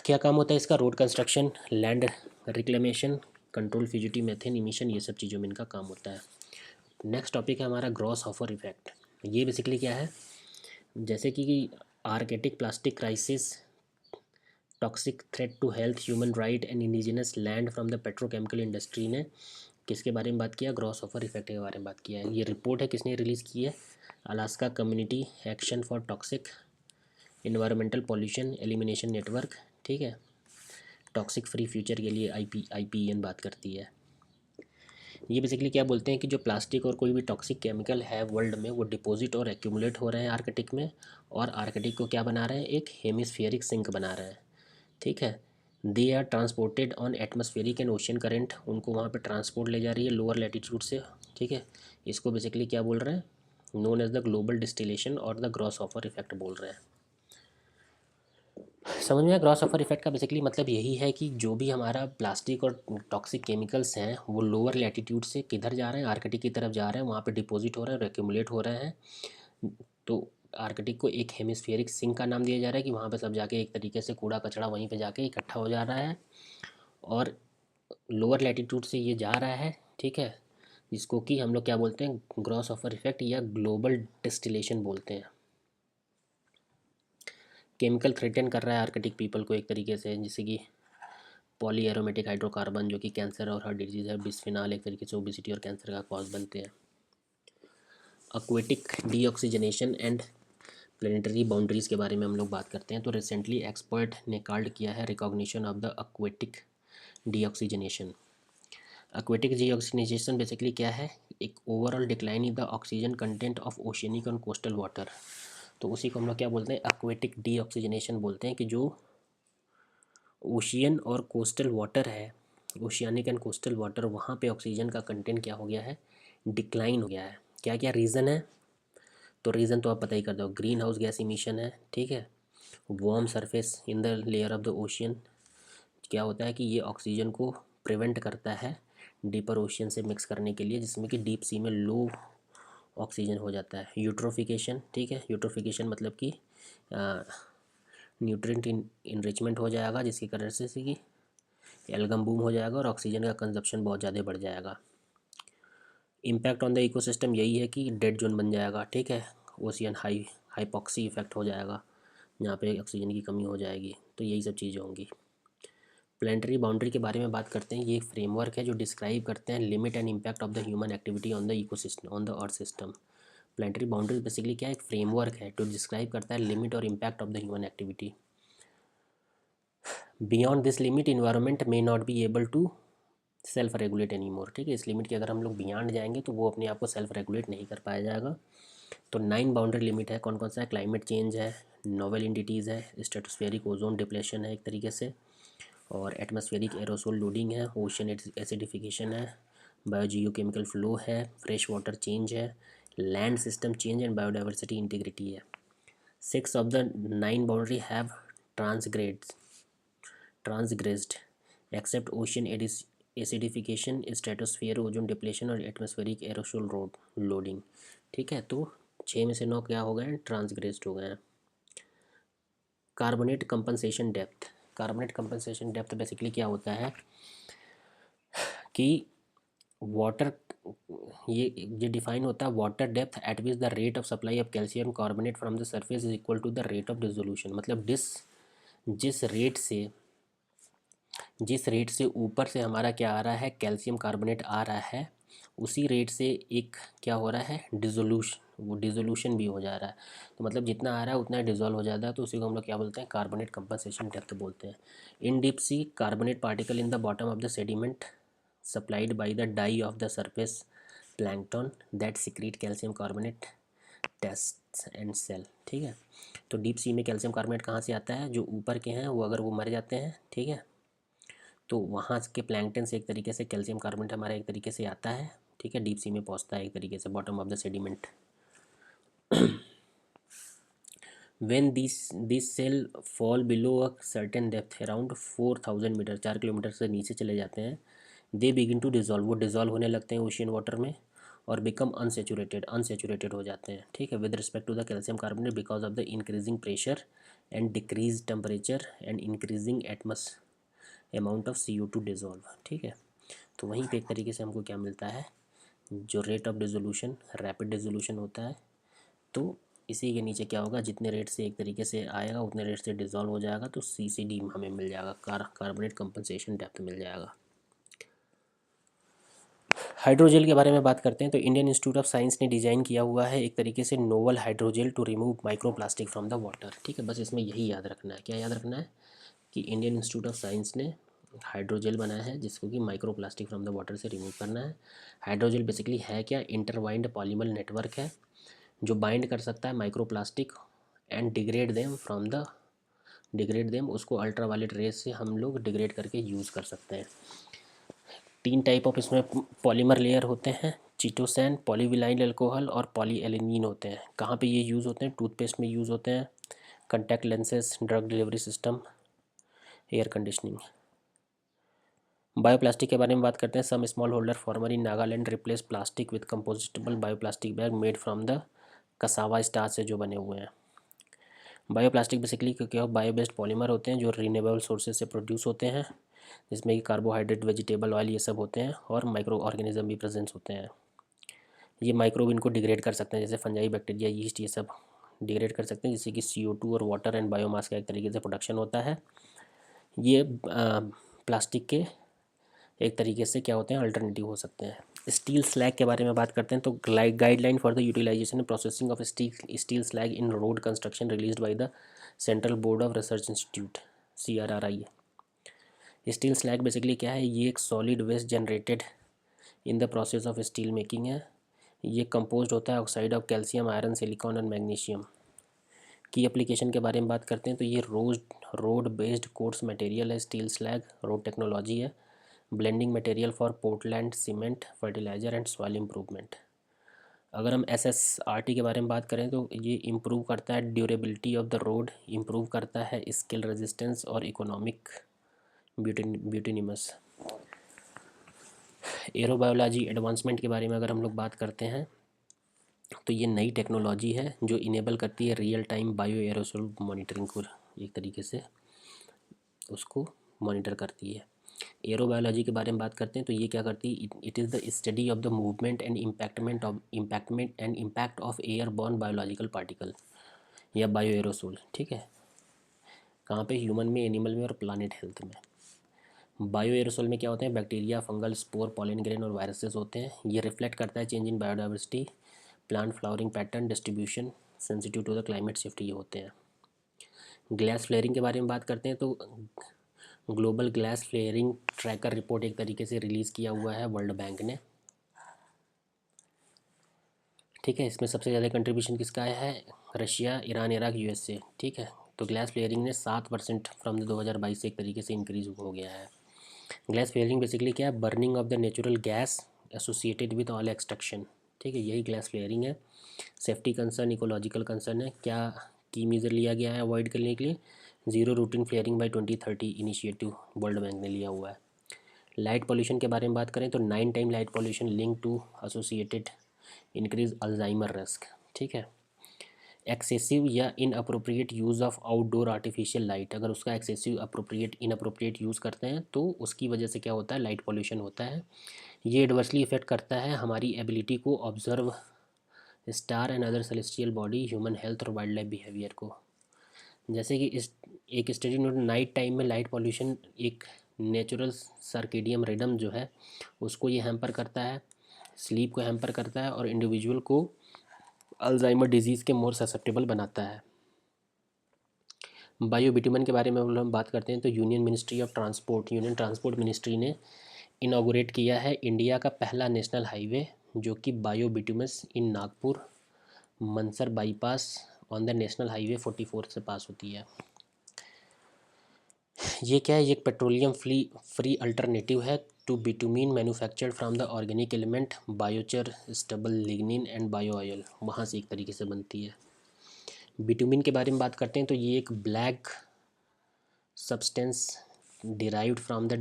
क्या काम होता है इसका, road construction, land reclamation, control fugitive methane emission, ये सब चीज़ों में इनका काम होता है। नेक्स्ट टॉपिक है हमारा ग्रॉस हॉफर इफेक्ट। ये बेसिकली क्या है, जैसे कि Arctic plastic crisis, toxic threat to health, human right and indigenous land from the petrochemical industry ने किसके बारे में बात किया, ग्रॉस ऑफर इफेक्ट के बारे में बात किया है। ये रिपोर्ट है, किसने रिलीज़ की है, Alaska community action for toxic environmental pollution elimination network, ठीक है। टॉक्सिक फ्री फ्यूचर के लिए IPEN बात करती है। ये बेसिकली क्या बोलते हैं कि जो प्लास्टिक और कोई भी टॉक्सिक केमिकल है वर्ल्ड में, वो डिपॉजिट और एक्यूमुलेट हो रहे हैं आर्कटिक में, और आर्कटिक को क्या बना रहे हैं, एक हेमिस्फीयरिक सिंक बना रहे हैं, ठीक है। They are transported on atmospheric and ocean current, उनको वहाँ पे ट्रांसपोर्ट ले जा रही है लोअर लैटिट्यूड से, ठीक है। इसको बेसिकली क्या बोल रहे हैं, known as the global distillation और द ग्रॉस ऑफर इफेक्ट बोल रहे हैं। समझ में आया, ग्रॉस ऑफर इफेक्ट का बेसिकली मतलब यही है कि जो भी हमारा प्लास्टिक और टॉक्सिक केमिकल्स हैं वो लोअर लैटिट्यूड से किधर जा रहे हैं, आर्कटिक की तरफ जा रहे हैं, वहाँ पे डिपॉजिट हो रहे हैं, एक्यूमुलेट हो रहे हैं। तो आर्कटिक को एक हेमिस्फेरिक सिंक का नाम दिया जा रहा है कि वहाँ पे सब जाके एक तरीके से कूड़ा कचरा वहीं पे जाके इकट्ठा हो जा रहा है, और लोअर लैटिट्यूड से ये जा रहा है, ठीक है, जिसको कि हम लोग क्या बोलते हैं, ग्रॉस ऑफर इफेक्ट या ग्लोबल डिस्टिलेशन बोलते हैं। केमिकल थ्रेटन कर रहा है आर्कटिक पीपल को एक तरीके से, जैसे कि पॉली एरोमेटिक हाइड्रोकार्बन जो कि कैंसर और हार्ट डिजीज़ है, बिस्फिनॉल एक तरीके से ओबेसिटी और कैंसर का कॉज बनते हैं। Aquatic deoxygenation and planetary boundaries के बारे में हम लोग बात करते हैं, तो रिसेंटली एक्सपर्ट ने कॉल्ड किया है recognition of the aquatic deoxygenation. Aquatic deoxygenation basically क्या है, एक overall decline in the oxygen content of oceanic and coastal water. तो उसी को हम लोग क्या बोलते हैं, एक्वेटिक डीऑक्सीजनेशन बोलते हैं, कि जो ओशियन और कोस्टल वाटर है, ओशियानिक एंड कोस्टल वाटर, वहाँ पे ऑक्सीजन का कंटेंट क्या हो गया है, डिक्लाइन हो गया है। क्या क्या रीज़न है, तो रीज़न तो आप पता ही कर दो, ग्रीन हाउस गैस इमिशन है, ठीक है, warm surface in the layer of the ocean, क्या होता है कि ये ऑक्सीजन को प्रिवेंट करता है डीपर ओशियन से मिक्स करने के लिए, जिसमें कि डीप सी में लो ऑक्सीजन हो जाता है। यूट्रोफिकेशन, ठीक है, यूट्रोफिकेशन मतलब कि न्यूट्रिएंट इनरिचमेंट हो जाएगा, जिसकी वजह से कि एल्गम बूम हो जाएगा और ऑक्सीजन का कंजप्शन बहुत ज़्यादा बढ़ जाएगा। इम्पैक्ट ऑन द इकोसिस्टम यही है कि डेड जोन बन जाएगा, ठीक है, ओशियन हाइपॉक्सी इफेक्ट हो जाएगा, जहाँ पे ऑक्सीजन की कमी हो जाएगी। तो यही सब चीज़ें होंगी। प्लानिटरी बाउंड्री के बारे में बात करते हैं। ये एक फ्रेमवर्क है जो डिस्क्राइब करते हैं limit and impact of the human activity on the ecosystem, on the earth system. Planetary boundary basically क्या है, एक फ्रेमवर्क है जो डिस्क्राइब करता है लिमिट और impact of the human activity. Beyond this limit environment may not be able to self regulate any more, ठीक है, इस लिमिट के अगर हम लोग बियॉन्ड जाएंगे तो वो अपने आप को सेल्फ रेगुलेट नहीं कर पाया जाएगा। तो 9 बाउंड्री लिमिट है, कौन कौन सा है, क्लाइमेट चेंज है, नोवेल इंडिटीज़ है, स्ट्रेटोस्फेरिक ओजोन डिप्लेशन है एक तरीके से, और एटमॉस्फेरिक एरोसोल लोडिंग है, ओशन एसिडिफिकेशन है, बायोजियोकेमिकल फ्लो है, फ्रेश वाटर चेंज है, land system change and biodiversity integrity है। 6 of the 9 boundary have transgressed except ocean acidification, stratosphere ozone depletion और एटमॉस्फेरिक एरोसोल लोडिंग, ठीक है। तो 6 में से 9 क्या हो गए हैं, ट्रांसग्रेस्ड हो गए हैं। Carbonate compensation depth, carbonate compensation depth basically क्या होता है कि वाटर, ये डिफाइन होता है, water depth at which the rate of supply of calcium carbonate from the surface is equal to the rate of dissolution. मतलब जिस रेट से ऊपर से हमारा क्या आ रहा है, कैल्शियम कार्बोनेट आ रहा है, उसी रेट से एक क्या हो रहा है, वो डिसोल्यूशन भी हो जा रहा है। तो मतलब जितना आ रहा है उतना डिजोल्व हो जाता है, तो उसी को हम लोग क्या बोलते हैं, कार्बोनेट कंपनसेशन डेप्थ बोलते हैं। In deep sea carbonate particle in the bottom of the sediment supplied by the die of the surface plankton that secrete calcium carbonate test and shell, ठीक है। तो डीप सी में calcium carbonate कहाँ से आता है, जो ऊपर के हैं वो अगर वो मर जाते हैं, ठीक है, तो वहाँ के प्लैंकटन से एक तरीके से कैल्शियम कार्बोनेट हमारा एक तरीके से आता है, ठीक है, डीप सी में पहुँचता है एक तरीके से bottom of the sediment. when these cell fall below a certain depth around 4000 metre, 4 kilometre से नीचे चले जाते हैं, दे बिगिन टू डिजॉल्व, वो डिजॉल्व होने लगते हैं ओशियन वाटर में और बिकम अनसेचुरेटेड हो जाते हैं, ठीक है, with respect to the calcium carbonate because of the increasing pressure and decrease temperature and increasing atmos amount of CO2 dissolve, ठीक है। तो वहीं पे एक तरीके से हमको क्या मिलता है, जो rate of dissolution, rapid dissolution होता है, तो इसी के नीचे क्या होगा, जितने रेट से एक तरीके से आएगा उतने रेट से डिजॉल्व हो जाएगा, तो CCD हमें मिल जाएगा, कार्बोनेट कंपनसेशन डेप्थ मिल जाएगा। हाइड्रोजेल के बारे में बात करते हैं, तो इंडियन इंस्टीट्यूट ऑफ साइंस ने डिज़ाइन किया हुआ है एक तरीके से novel hydrogel to remove microplastic from the water, ठीक है। बस इसमें यही याद रखना है, क्या याद रखना है, कि इंडियन इंस्टीट्यूट ऑफ साइंस ने हाइड्रोजेल बनाया है जिसको कि माइक्रोप्लास्टिक फ्रॉम द वाटर से रिमूव करना है। हाइड्रोजेल बेसिकली है क्या, इंटरवाइंड पॉलीमर नेटवर्क है जो बाइंड कर सकता है माइक्रोप्लास्टिक एंड डिग्रेड देम, उसको अल्ट्रावायलेट रेज से हम लोग डिग्रेड करके यूज़ कर सकते हैं। 3 टाइप ऑफ इसमें पॉलीमर लेयर होते हैं, चिटोसैन, पॉलीविनाइल अल्कोहल और पॉलीएलेनिन होते हैं। कहाँ पे ये यूज़ होते हैं, टूथपेस्ट में यूज़ होते हैं, contact lenses, drug delivery system, air conditioning. Bioplastic के बारे में बात करते हैं। Some smallholder farmer in Nagaland replace plastic with compostable bioplastic bag made from the cassava starch से जो बने हुए हैं। बायोप्लास्टिक बेसिकली क्या बायो बेस्ड पॉलीमर होते हैं जो रिन्यूएबल सोर्सेज से प्रोड्यूस होते हैं, जिसमें कि कार्बोहाइड्रेट, वेजिटेबल ऑयल ये सब होते हैं और माइक्रो ऑर्गेनिज्म भी प्रेजेंस होते हैं। ये माइक्रोब इनको डिग्रेड कर सकते हैं, जैसे फंजाई, बैक्टीरिया, यीस्ट, ये सब डिग्रेड कर सकते हैं, जिससे कि CO2 और वाटर एंड बायोमास का एक तरीके से प्रोडक्शन होता है। ये प्लास्टिक के एक तरीके से क्या होते हैं, अल्टरनेटिव हो सकते हैं। स्टील स्लैग के बारे में बात करते हैं तो guideline for the utilisation and processing of steel slag in road construction released by the central board of research institute CRRI। Steel slag basically क्या है, ये एक solid waste generated in the process of steel making है। ये compose होता है oxide of calcium, iron, silicon और magnesium. की एप्लीकेशन के बारे में बात करते हैं तो ये रोड बेस्ड कोर्स मटेरियल है। स्टील स्लैग रोड टेक्नोलॉजी है। Blending material for Portland cement, fertiliser and soil improvement. अगर हम SSRT के बारे में बात करें तो ये इम्प्रूव करता है durability of the road, improve करता है स्किल रेजिस्टेंस और इकोनॉमिक ब्यूटिनिमस। एरोबायोलॉजी एडवांसमेंट के बारे में अगर हम लोग बात करते हैं तो ये नई टेक्नोलॉजी है जो इनेबल करती है real time bio aerosol monitoring को, एक तरीके से उसको मॉनिटर करती है। एरोबायोलॉजी के बारे में बात करते हैं तो ये क्या करती है, it is the study of the movement and impact of air borne biological particle या बायो एरोसोल। ठीक है, कहाँ पे, ह्यूमन में, एनिमल में और प्लानेट हेल्थ में। बायो एरोसोल में क्या होते हैं, bacteria, fungal, spore, pollen grain और वायरसेस होते हैं। ये रिफ्लेक्ट करता है change in biodiversity, plant flowering pattern, distribution, sensitive to the climate shift, ये होते हैं। ग्लास फ्लेयरिंग के बारे में बात करते हैं तो global glass flaring tracker report एक तरीके से रिलीज़ किया हुआ है वर्ल्ड बैंक ने। ठीक है, इसमें सबसे ज़्यादा कंट्रीब्यूशन किसका है, रशिया, ईरान, इराक, USA। ठीक है, तो ग्लास फ्लेयरिंग ने 7% फ्रॉम 2022 से एक तरीके से इंक्रीज हो गया है। ग्लास फ्लेयरिंग बेसिकली क्या है, burning of the natural gas associated with oil extraction. ठीक है, यही ग्लास फ्लेयरिंग है। सेफ्टी कंसर्न, इकोलॉजिकल कंसर्न है। क्या की मेजर लिया गया है अवॉइड करने के लिए, zero routine flaring by 2030 initiative World Bank ने लिया हुआ है। लाइट पोल्यूशन के बारे में बात करें तो 9 time light pollution link to associated increase Alzheimer risk. ठीक है, एक्सेसिव या inappropriate use of outdoor artificial light, अगर उसका एक्सेसिव इनअप्रोप्रिएट यूज़ करते हैं तो उसकी वजह से क्या होता है, लाइट पोल्यूशन होता है। ये एडवर्सली इफेक्ट करता है हमारी एबिलिटी को observe star and other celestial body, human health और वाइल्ड लाइफ बिहेवियर को। जैसे कि इस एक स्टडी नोट, नाइट टाइम में लाइट पोल्यूशन एक नेचुरल सर्केडियम रिदम जो है उसको ये हैम्पर करता है, स्लीप को हैम्पर करता है और इंडिविजुअल को अल्जाइमर डिजीज़ के मोर ससेप्टेबल बनाता है। बायो बिटुमन के बारे में हम बात करते हैं तो यूनियन ट्रांसपोर्ट मिनिस्ट्री ने इनागोरेट किया है इंडिया का पहला नेशनल हाईवे जो कि bio bitumen in Nagpur Mansar bypass on the national highway 44 से पास होती है। ये क्या है, ये एक पेट्रोलियम फ्री अल्टरनेटिव है to bitumen manufactured from the organic element biochar, stable lignin and bio oil, वहाँ से एक तरीके से बनती है। बिटुमिन के बारे में बात करते हैं तो ये एक black substance derived from the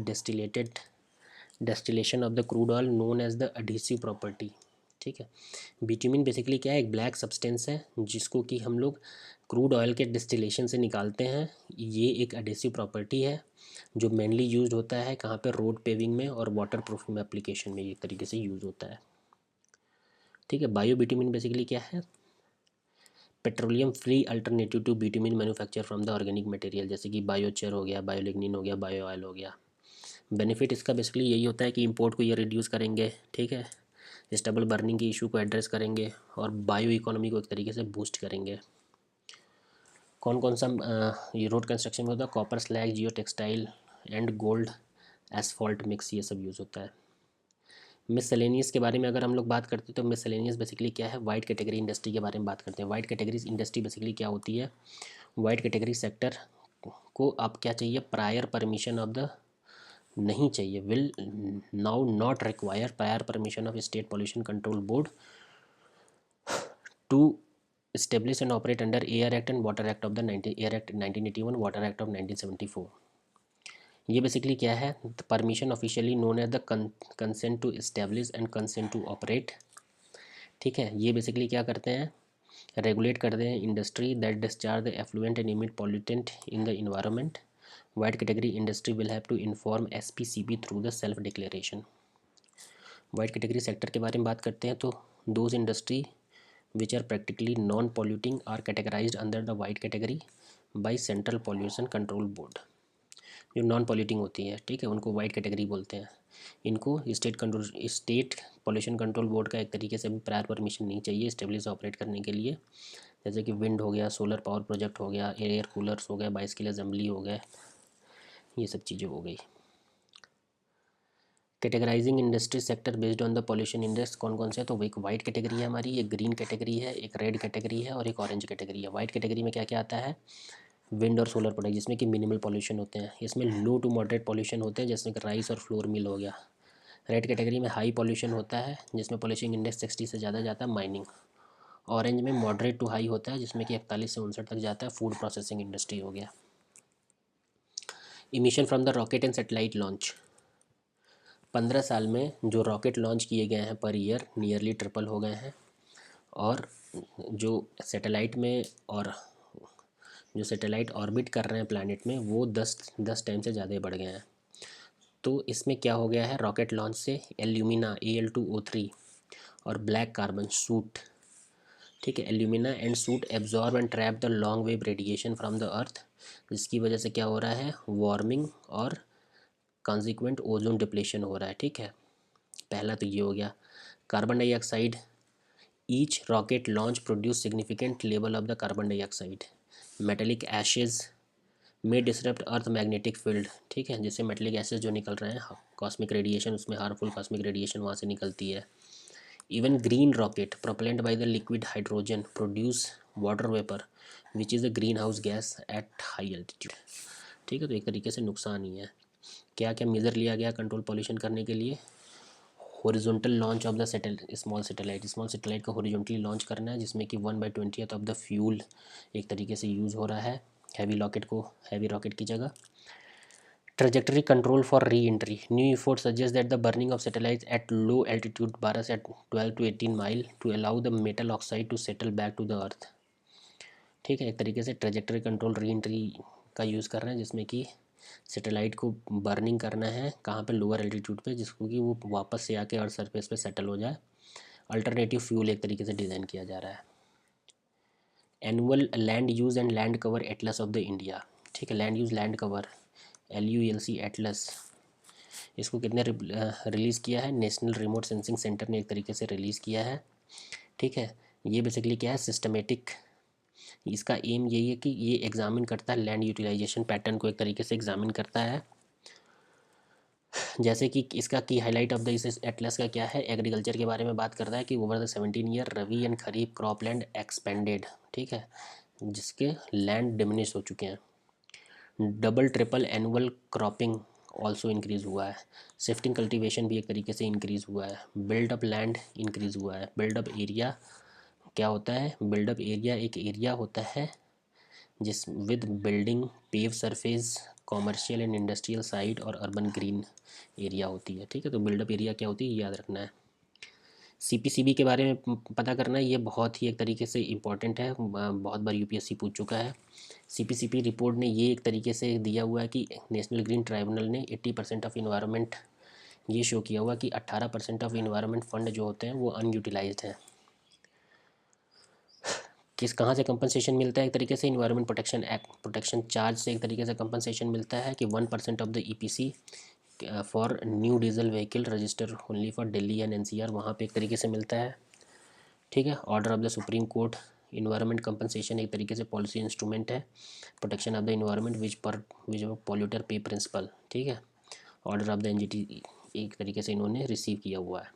distillation of the crude oil known as the adhesive property. ठीक है, बिटुमिन बेसिकली क्या है, एक ब्लैक सब्सटेंस है जिसको कि हम लोग क्रूड ऑयल के डिस्टिलेशन से निकालते हैं। ये एक एडहेसिव प्रॉपर्टी है जो मेनली यूज होता है कहाँ पे, रोड पेविंग में और वाटर प्रूफिंग में एप्लीकेशन में एक तरीके से यूज़ होता है। ठीक है, बायो बिटुमिन बेसिकली क्या है, petroleum free alternative to bitumen manufacture from the organic material, जैसे कि बायोचर हो गया, बायोलिग्निन हो गया, बायो ऑयल हो गया। बेनिफिट इसका बेसिकली यही होता है कि इंपोर्ट को ये रिड्यूस करेंगे। ठीक है, स्टेबल बर्निंग की इशू को एड्रेस करेंगे और बायो इकोनॉमी को एक तरीके से बूस्ट करेंगे। कौन कौन सा ये रोड कंस्ट्रक्शन में होता है, copper slag, Jio textile and gold asphalt mix, ये सब यूज़ होता है। मिसलेनियस के बारे में अगर हम लोग बात करते हैं तो मिसलेनियस बेसिकली क्या है, वाइट कैटेगरी इंडस्ट्री के बारे में बात करते हैं। वाइट कैटेगरी इंडस्ट्री बेसिकली क्या होती है, वाइट कैटेगरी सेक्टर को अब क्या चाहिए, प्रायर परमिशन ऑफ द, नहीं चाहिए, will now not require prior permission of state pollution control board to establish and operate under Air Act and Water Act of the Air Act 1981, Water Act of 1974। ये basically क्या है, permission officially known as the consent to establish and consent to operate. ठीक है, ये basically क्या करते हैं, रेगुलेट करते हैं industry that discharge the effluent and emit pollutant in the environment. White category industry will have to inform SPCB through the self declaration. White category sector के बारे में बात करते हैं तो those industry which are practically non-polluting are categorized under the white category by Central Pollution Control Board। जो non polluting होती है, ठीक है, उनको वाइट कैटेगरी बोलते हैं। इनको स्टेट पॉल्यूशन कंट्रोल बोर्ड का एक तरीके से भी प्रायर परमिशन नहीं चाहिए स्टेबलिश ऑपरेट करने के लिए। जैसे कि विंड हो गया, सोलर पावर प्रोजेक्ट हो गया, एयर कूलर्स हो गया, बाइसिकल असेंबली हो गया, ये सब चीज़ें हो गई। Categorising industry sector based on the pollution index कौन कौन से है, तो एक वाइट कैटेगरी है हमारी, एक ग्रीन कैटेगरी है, एक रेड कैटेगरी है और एक ऑरेंज कैटेगरी है। वाइट कैटेगरी में क्या क्या आता है, विंड और सोलर प्रोडक्ट जिसमें कि मिनिमल पॉल्यूशन होते हैं, इसमें लो टू मॉडरेट पॉल्यूशन होते हैं जिसमें कि राइस और फ्लोर मिल हो गया। रेड कैटेगरी में हाई पॉल्यूशन होता है जिसमें पॉल्यूशन इंडेक्स 60 से ज़्यादा जाता है, माइनिंग। ऑरेंज में मॉडरेट टू हाई होता है जिसमें कि 41 से 59 तक जाता है, फूड प्रोसेसिंग इंडस्ट्री हो गया। Emission from the rocket and satellite launch, 15 साल में जो रॉकेट लॉन्च किए गए हैं पर ईयर नियरली ट्रिपल हो गए हैं, और जो सैटेलाइट में और जो सैटेलाइट ऑर्बिट कर रहे हैं प्लैनेट में वो 10 टाइम से ज़्यादा बढ़ गए हैं। तो इसमें क्या हो गया है, रॉकेट लॉन्च से एल्यूमिना Al2O3 और ब्लैक कार्बन सूट, ठीक है, alumina and suit absorb and trap the long wave radiation from the earth, जिसकी वजह से क्या हो रहा है, वार्मिंग और कॉन्सिक्वेंट ओजोन डिप्लेशन हो रहा है। ठीक है, पहला तो ये हो गया। Carbon dioxide, each rocket launch produce significant level of the carbon dioxide. Metallic Ashes में डिसरप्ट अर्थ मैग्नेटिक फील्ड, ठीक है, जिससे मेटेलिक एशेज जो निकल रहे हैं कॉस्मिक रेडिएशन, उसमें हार्मफुल कॉस्मिक रेडिएशन वहाँ से निकलती है। Even green rocket propellant by the liquid hydrogen produce water vapour which is a green house gas at high altitude. ठीक है, तो एक तरीके से नुकसान ही है। क्या क्या मेज़र लिया गया कंट्रोल पॉल्यूशन करने के लिए, horizontal launch of the small satellite को हॉरिजॉन्टली लॉन्च करना है जिसमें कि 1/20 ऑफ द फ्यूल एक तरीके से यूज़ हो रहा है हैवी रॉकेट की जगह। Trajectory control for re entry, new effort suggest that the burning of satellites at low altitude 12 से 12 to 18 mile to allow the metal oxide to settle back to the earth. ठीक है, एक तरीके से trajectory control re entry का use कर रहे हैं जिसमें कि सैटेलाइट को बर्निंग करना है कहाँ पे, लोअर एल्टीट्यूड पे, जिसको कि वो वापस से आके अर्थ सरफेस पे सेटल हो जाए। अल्टरनेटिव फ्यूल एक तरीके से डिज़ाइन किया जा रहा है। Annual land use and land cover Atlas of the India, ठीक है, land use land cover LULC Atlas, इसको कितने रिलीज़ किया है, नेशनल रिमोट सेंसिंग सेंटर ने एक तरीके से रिलीज़ किया है। ठीक है, ये बेसिकली क्या है, सिस्टमेटिक, इसका एम यही है कि ये एग्जामिन करता है लैंड यूटिलाइजेशन पैटर्न को, एक तरीके से एग्जामिन करता है। जैसे कि इसका की हाईलाइट ऑफ द इस एटलस का क्या है, एग्रीकल्चर के बारे में बात करता है कि over the 17 year rabi and kharif cropland expanded, ठीक है, जिसके लैंड डिमिनिश हो चुके हैं। Double triple annual cropping also increase हुआ है। शिफ्टिंग कल्टीवेशन भी एक तरीके से इंक्रीज़ हुआ है। बिल्डअप लैंड इंक्रीज़ हुआ है। बिल्डअप एरिया क्या होता है, बिल्डअप एरिया एक एरिया होता है जिस with building, pave surface, commercial and industrial site और अर्बन ग्रीन एरिया होती है। ठीक है, तो बिल्डअप एरिया क्या होती है याद रखना है। CPCB के बारे में पता करना है, ये बहुत ही एक तरीके से इम्पॉर्टेंट है, बहुत बार UPSC पूछ चुका है। CPCB रिपोर्ट ने ये एक तरीके से दिया हुआ है कि नेशनल ग्रीन ट्राइब्यूनल ने 80% ऑफ इन्वायरमेंट ये शो किया हुआ कि 18% ऑफ इन्वायरमेंट फंड जो होते हैं वो अनयूटिलाइज्ड हैं। कहाँ से कंपनसेशन मिलता है, एक तरीके से environment protection act protection charge से एक तरीके से कंपनसेशन मिलता है कि 1% of the EPC for new diesel vehicle register only for Delhi and NCR, वहाँ पे एक तरीके से मिलता है। ठीक है, order of the supreme court, environment compensation एक तरीके से पॉलिसी इंस्ट्रूमेंट है, protection of the environment which polluter pay principal. ठीक है, ऑर्डर ऑफ द NGT एक तरीके से इन्होंने रिसीव किया हुआ है।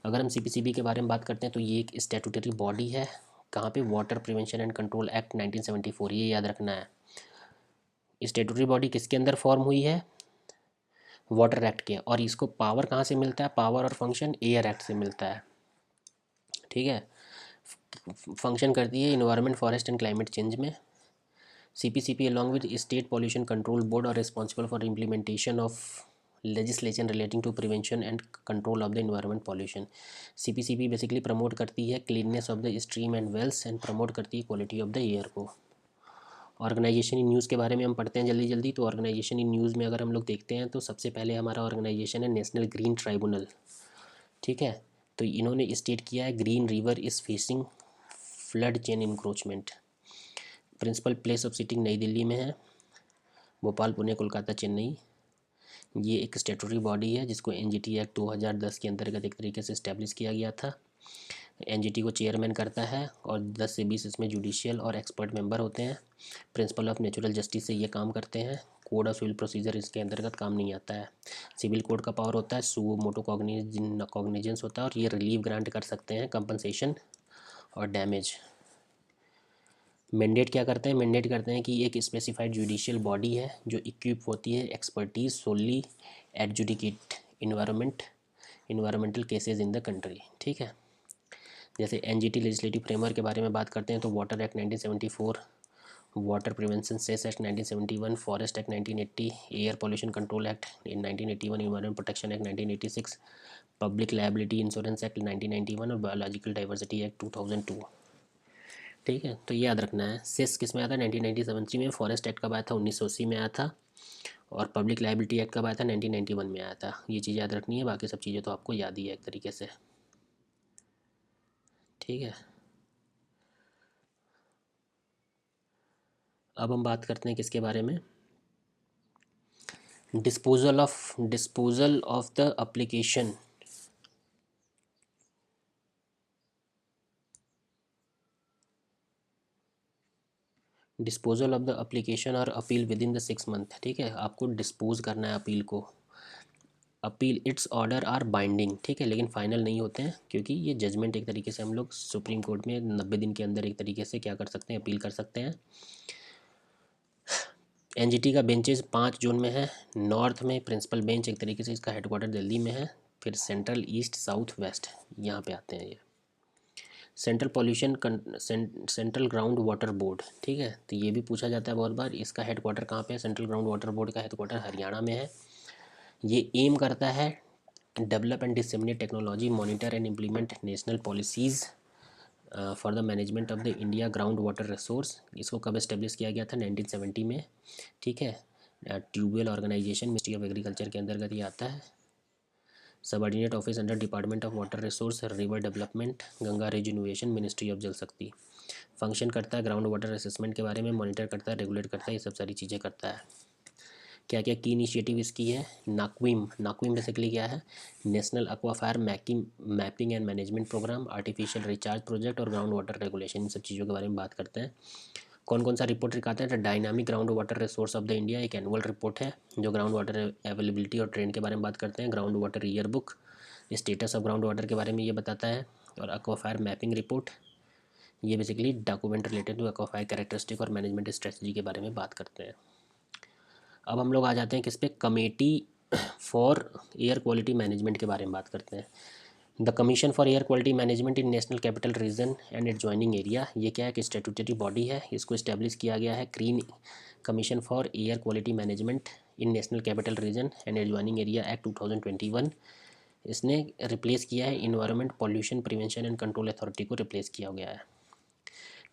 अगर हम CPCB के बारे में बात करते हैं तो ये एक स्टैट्यूटरी बॉडी है, कहाँ पे, water prevention and control act 1974, ये याद रखना है। स्टैट्यूटरी बॉडी किसके अंदर फॉर्म हुई है, वाटर एक्ट के, और इसको पावर कहाँ से मिलता है, पावर और फंक्शन एयर एक्ट से मिलता है। ठीक है, फंक्शन करती है environment, forest and climate change में। CPCB along with state pollution control board और responsible for implementation of legislation relating to prevention and control of the environment pollution. CPCB basically promote करती है cleanness of the stream and wells and promote करती है quality of the air को। Organisation in news के बारे में हम पढ़ते हैं जल्दी जल्दी। तो ऑर्गेनाइजेशन इन न्यूज़ में अगर हम लोग देखते हैं तो सबसे पहले हमारा ऑर्गेनाइजेशन है नेशनल ग्रीन ट्राइब्यूनल। ठीक है, तो इन्होंने स्टेट किया है green river is facing flood chain encroachment. Principal place of sitting New Delhi में है, भोपाल, पुणे, कोलकाता, चेन्नई। ये एक स्टेटूटरी बॉडी है जिसको एनजीटी एक्ट 2010 के अंतर्गत एक तरीके से इस्टेब्लिश किया गया था। एनजीटी को चेयरमैन करता है और 10 से 20 इसमें जुडिशियल और एक्सपर्ट मेंबर होते हैं। प्रिंसिपल ऑफ नेचुरल जस्टिस से ये काम करते हैं। कोड ऑफ सिविल प्रोसीजर इसके अंतर्गत काम नहीं आता है। सिविल कोड का पावर होता है, सुओ मोटो कॉग्निजेंस होता है, और ये रिलीफ ग्रांट कर सकते हैं, कंपनसेशन और डैमेज। मैंडेट क्या करते हैं? मैंडेट करते हैं कि एक स्पेसिफाइड जुडिशियल बॉडी है जो इक्विप होती है expertise solely adjudicate environmental cases in the country. ठीक है, जैसे एनजीटी लेजिस्लेटिव फ्रेमवर्क के बारे में बात करते हैं तो water act 1974, water prevention cess act 1971, forest act 1980, air pollution control act 1981, environment protection act 1986, public liability insurance act 1991 और बायोलॉजिकल डाइवर्सिटी एक्ट 2002। ठीक है, तो ये याद रखना है। सेस किस में आया था? 1997 में। फॉरेस्ट एक्ट कब आया था? 1980 में आया था। और पब्लिक लायबिलिटी एक्ट कब आया था? 1991 में आया था। ये चीज़ याद रखनी है, बाकी सब चीज़ें तो आपको याद ही है एक तरीके से। ठीक है, अब हम बात करते हैं किसके बारे में? Disposal of the application. Disposal of the application और अपील विद इन द 6 मंथ। ठीक है, आपको डिस्पोज करना है अपील को। Appeal its order are binding. ठीक है, लेकिन फाइनल नहीं होते हैं क्योंकि ये जजमेंट एक तरीके से हम लोग सुप्रीम कोर्ट में 90 दिन के अंदर एक तरीके से क्या कर सकते हैं? अपील कर सकते हैं। एनजीटी का बेंचेस 5 जोन में है। नॉर्थ में प्रिंसिपल बेंच एक तरीके से इसका हेडक्वार्टर दिल्ली में है। फिर सेंट्रल, ईस्ट, साउथ, वेस्ट यहाँ पे आते हैं ये। Central pollution central ground water board. ठीक है, तो ये भी पूछा जाता है बहुत बार, इसका हेडक्वार्टर कहाँ पे है? सेंट्रल ग्राउंड वाटर बोर्ड का हेडक्वार्टर हरियाणा में है। ये एम करता है develop and disseminate technology, monitor and implement national policies for the management of the India ground water resource. इसको कब इस्टेब्लिश किया गया था? 1970 में। ठीक है, tubewell organisation, ministry of agriculture के अंतर्गत ये आता है। Subordinate office under department of water resource, river development, Ganga rejuvenation, ministry of Jal Shakti. Function करता है ग्राउंड वाटर असेसमेंट के बारे में, मॉनिटर करता है, रेगुलेट करता है, ये सब सारी चीज़ें करता है। क्या क्या की इनिशिएटिव इसकी है? नाक्विम बेसिकली क्या है? National aquifer mapping and management programme, artificial recharge project और ग्राउंड वाटर रेगुलेशन, इन सब चीज़ों के बारे में बात करते हैं। कौन कौन सा रिपोर्ट दिखाते हैं? Dynamic ground water resource of the India, एक एनुअल रिपोर्ट है जो ग्राउंड वाटर अवेलेबिलिटी और ट्रेंड के बारे में बात करते हैं। Ground water year book, status of ground water के बारे में ये बताता है। और एक्वाफायर मैपिंग रिपोर्ट, ये basically document related to aquifer characteristic और मैनेजमेंट स्ट्रेटजी के बारे में बात करते हैं। अब हम लोग आ जाते हैं किस पे? Committee for air quality management के बारे में बात करते हैं। The commission for air quality management in national capital region and adjoining area, ये क्या है कि स्टैट्यूटरी बॉडी है। इसको इस्टेब्लिश किया गया है green commission for air quality management in national capital region and adjoining area act 2021। इसने रिप्लेस किया है environment pollution prevention and control authority को रिप्लेस किया गया है।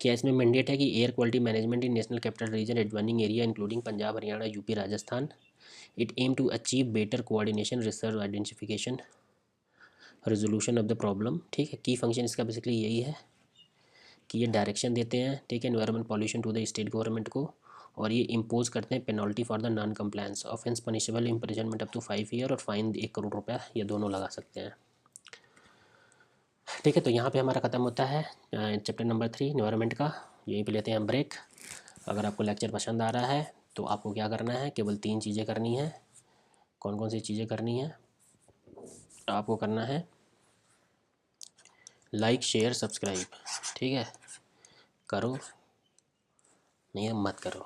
क्या इसमें मैंडेट है कि air quality management in national capital region adjoining area including Punjab, Haryana, UP, Rajasthan. It aim to achieve better coordination, research, identification, resolution of the problem. ठीक है, की फंक्शन इसका बेसिकली यही है कि ये डायरेक्शन देते हैं, ठीक है, environment pollution to the state government को, और ये इम्पोज करते हैं penalty for the non compliance, offence punishable imprisonment up to 5 year और फाइन 1 करोड़ रुपया, ये दोनों लगा सकते हैं। ठीक है, तो यहाँ पे हमारा ख़त्म होता है चैप्टर नंबर 3 एनवायरनमेंट का। यहीं पे लेते हैं हम ब्रेक। अगर आपको लेक्चर पसंद आ रहा है तो आपको क्या करना है? केवल 3 चीज़ें करनी है। कौन कौन सी चीज़ें करनी है? आपको करना है लाइक, शेयर, सब्सक्राइब। ठीक है, करो, नहीं मत करो।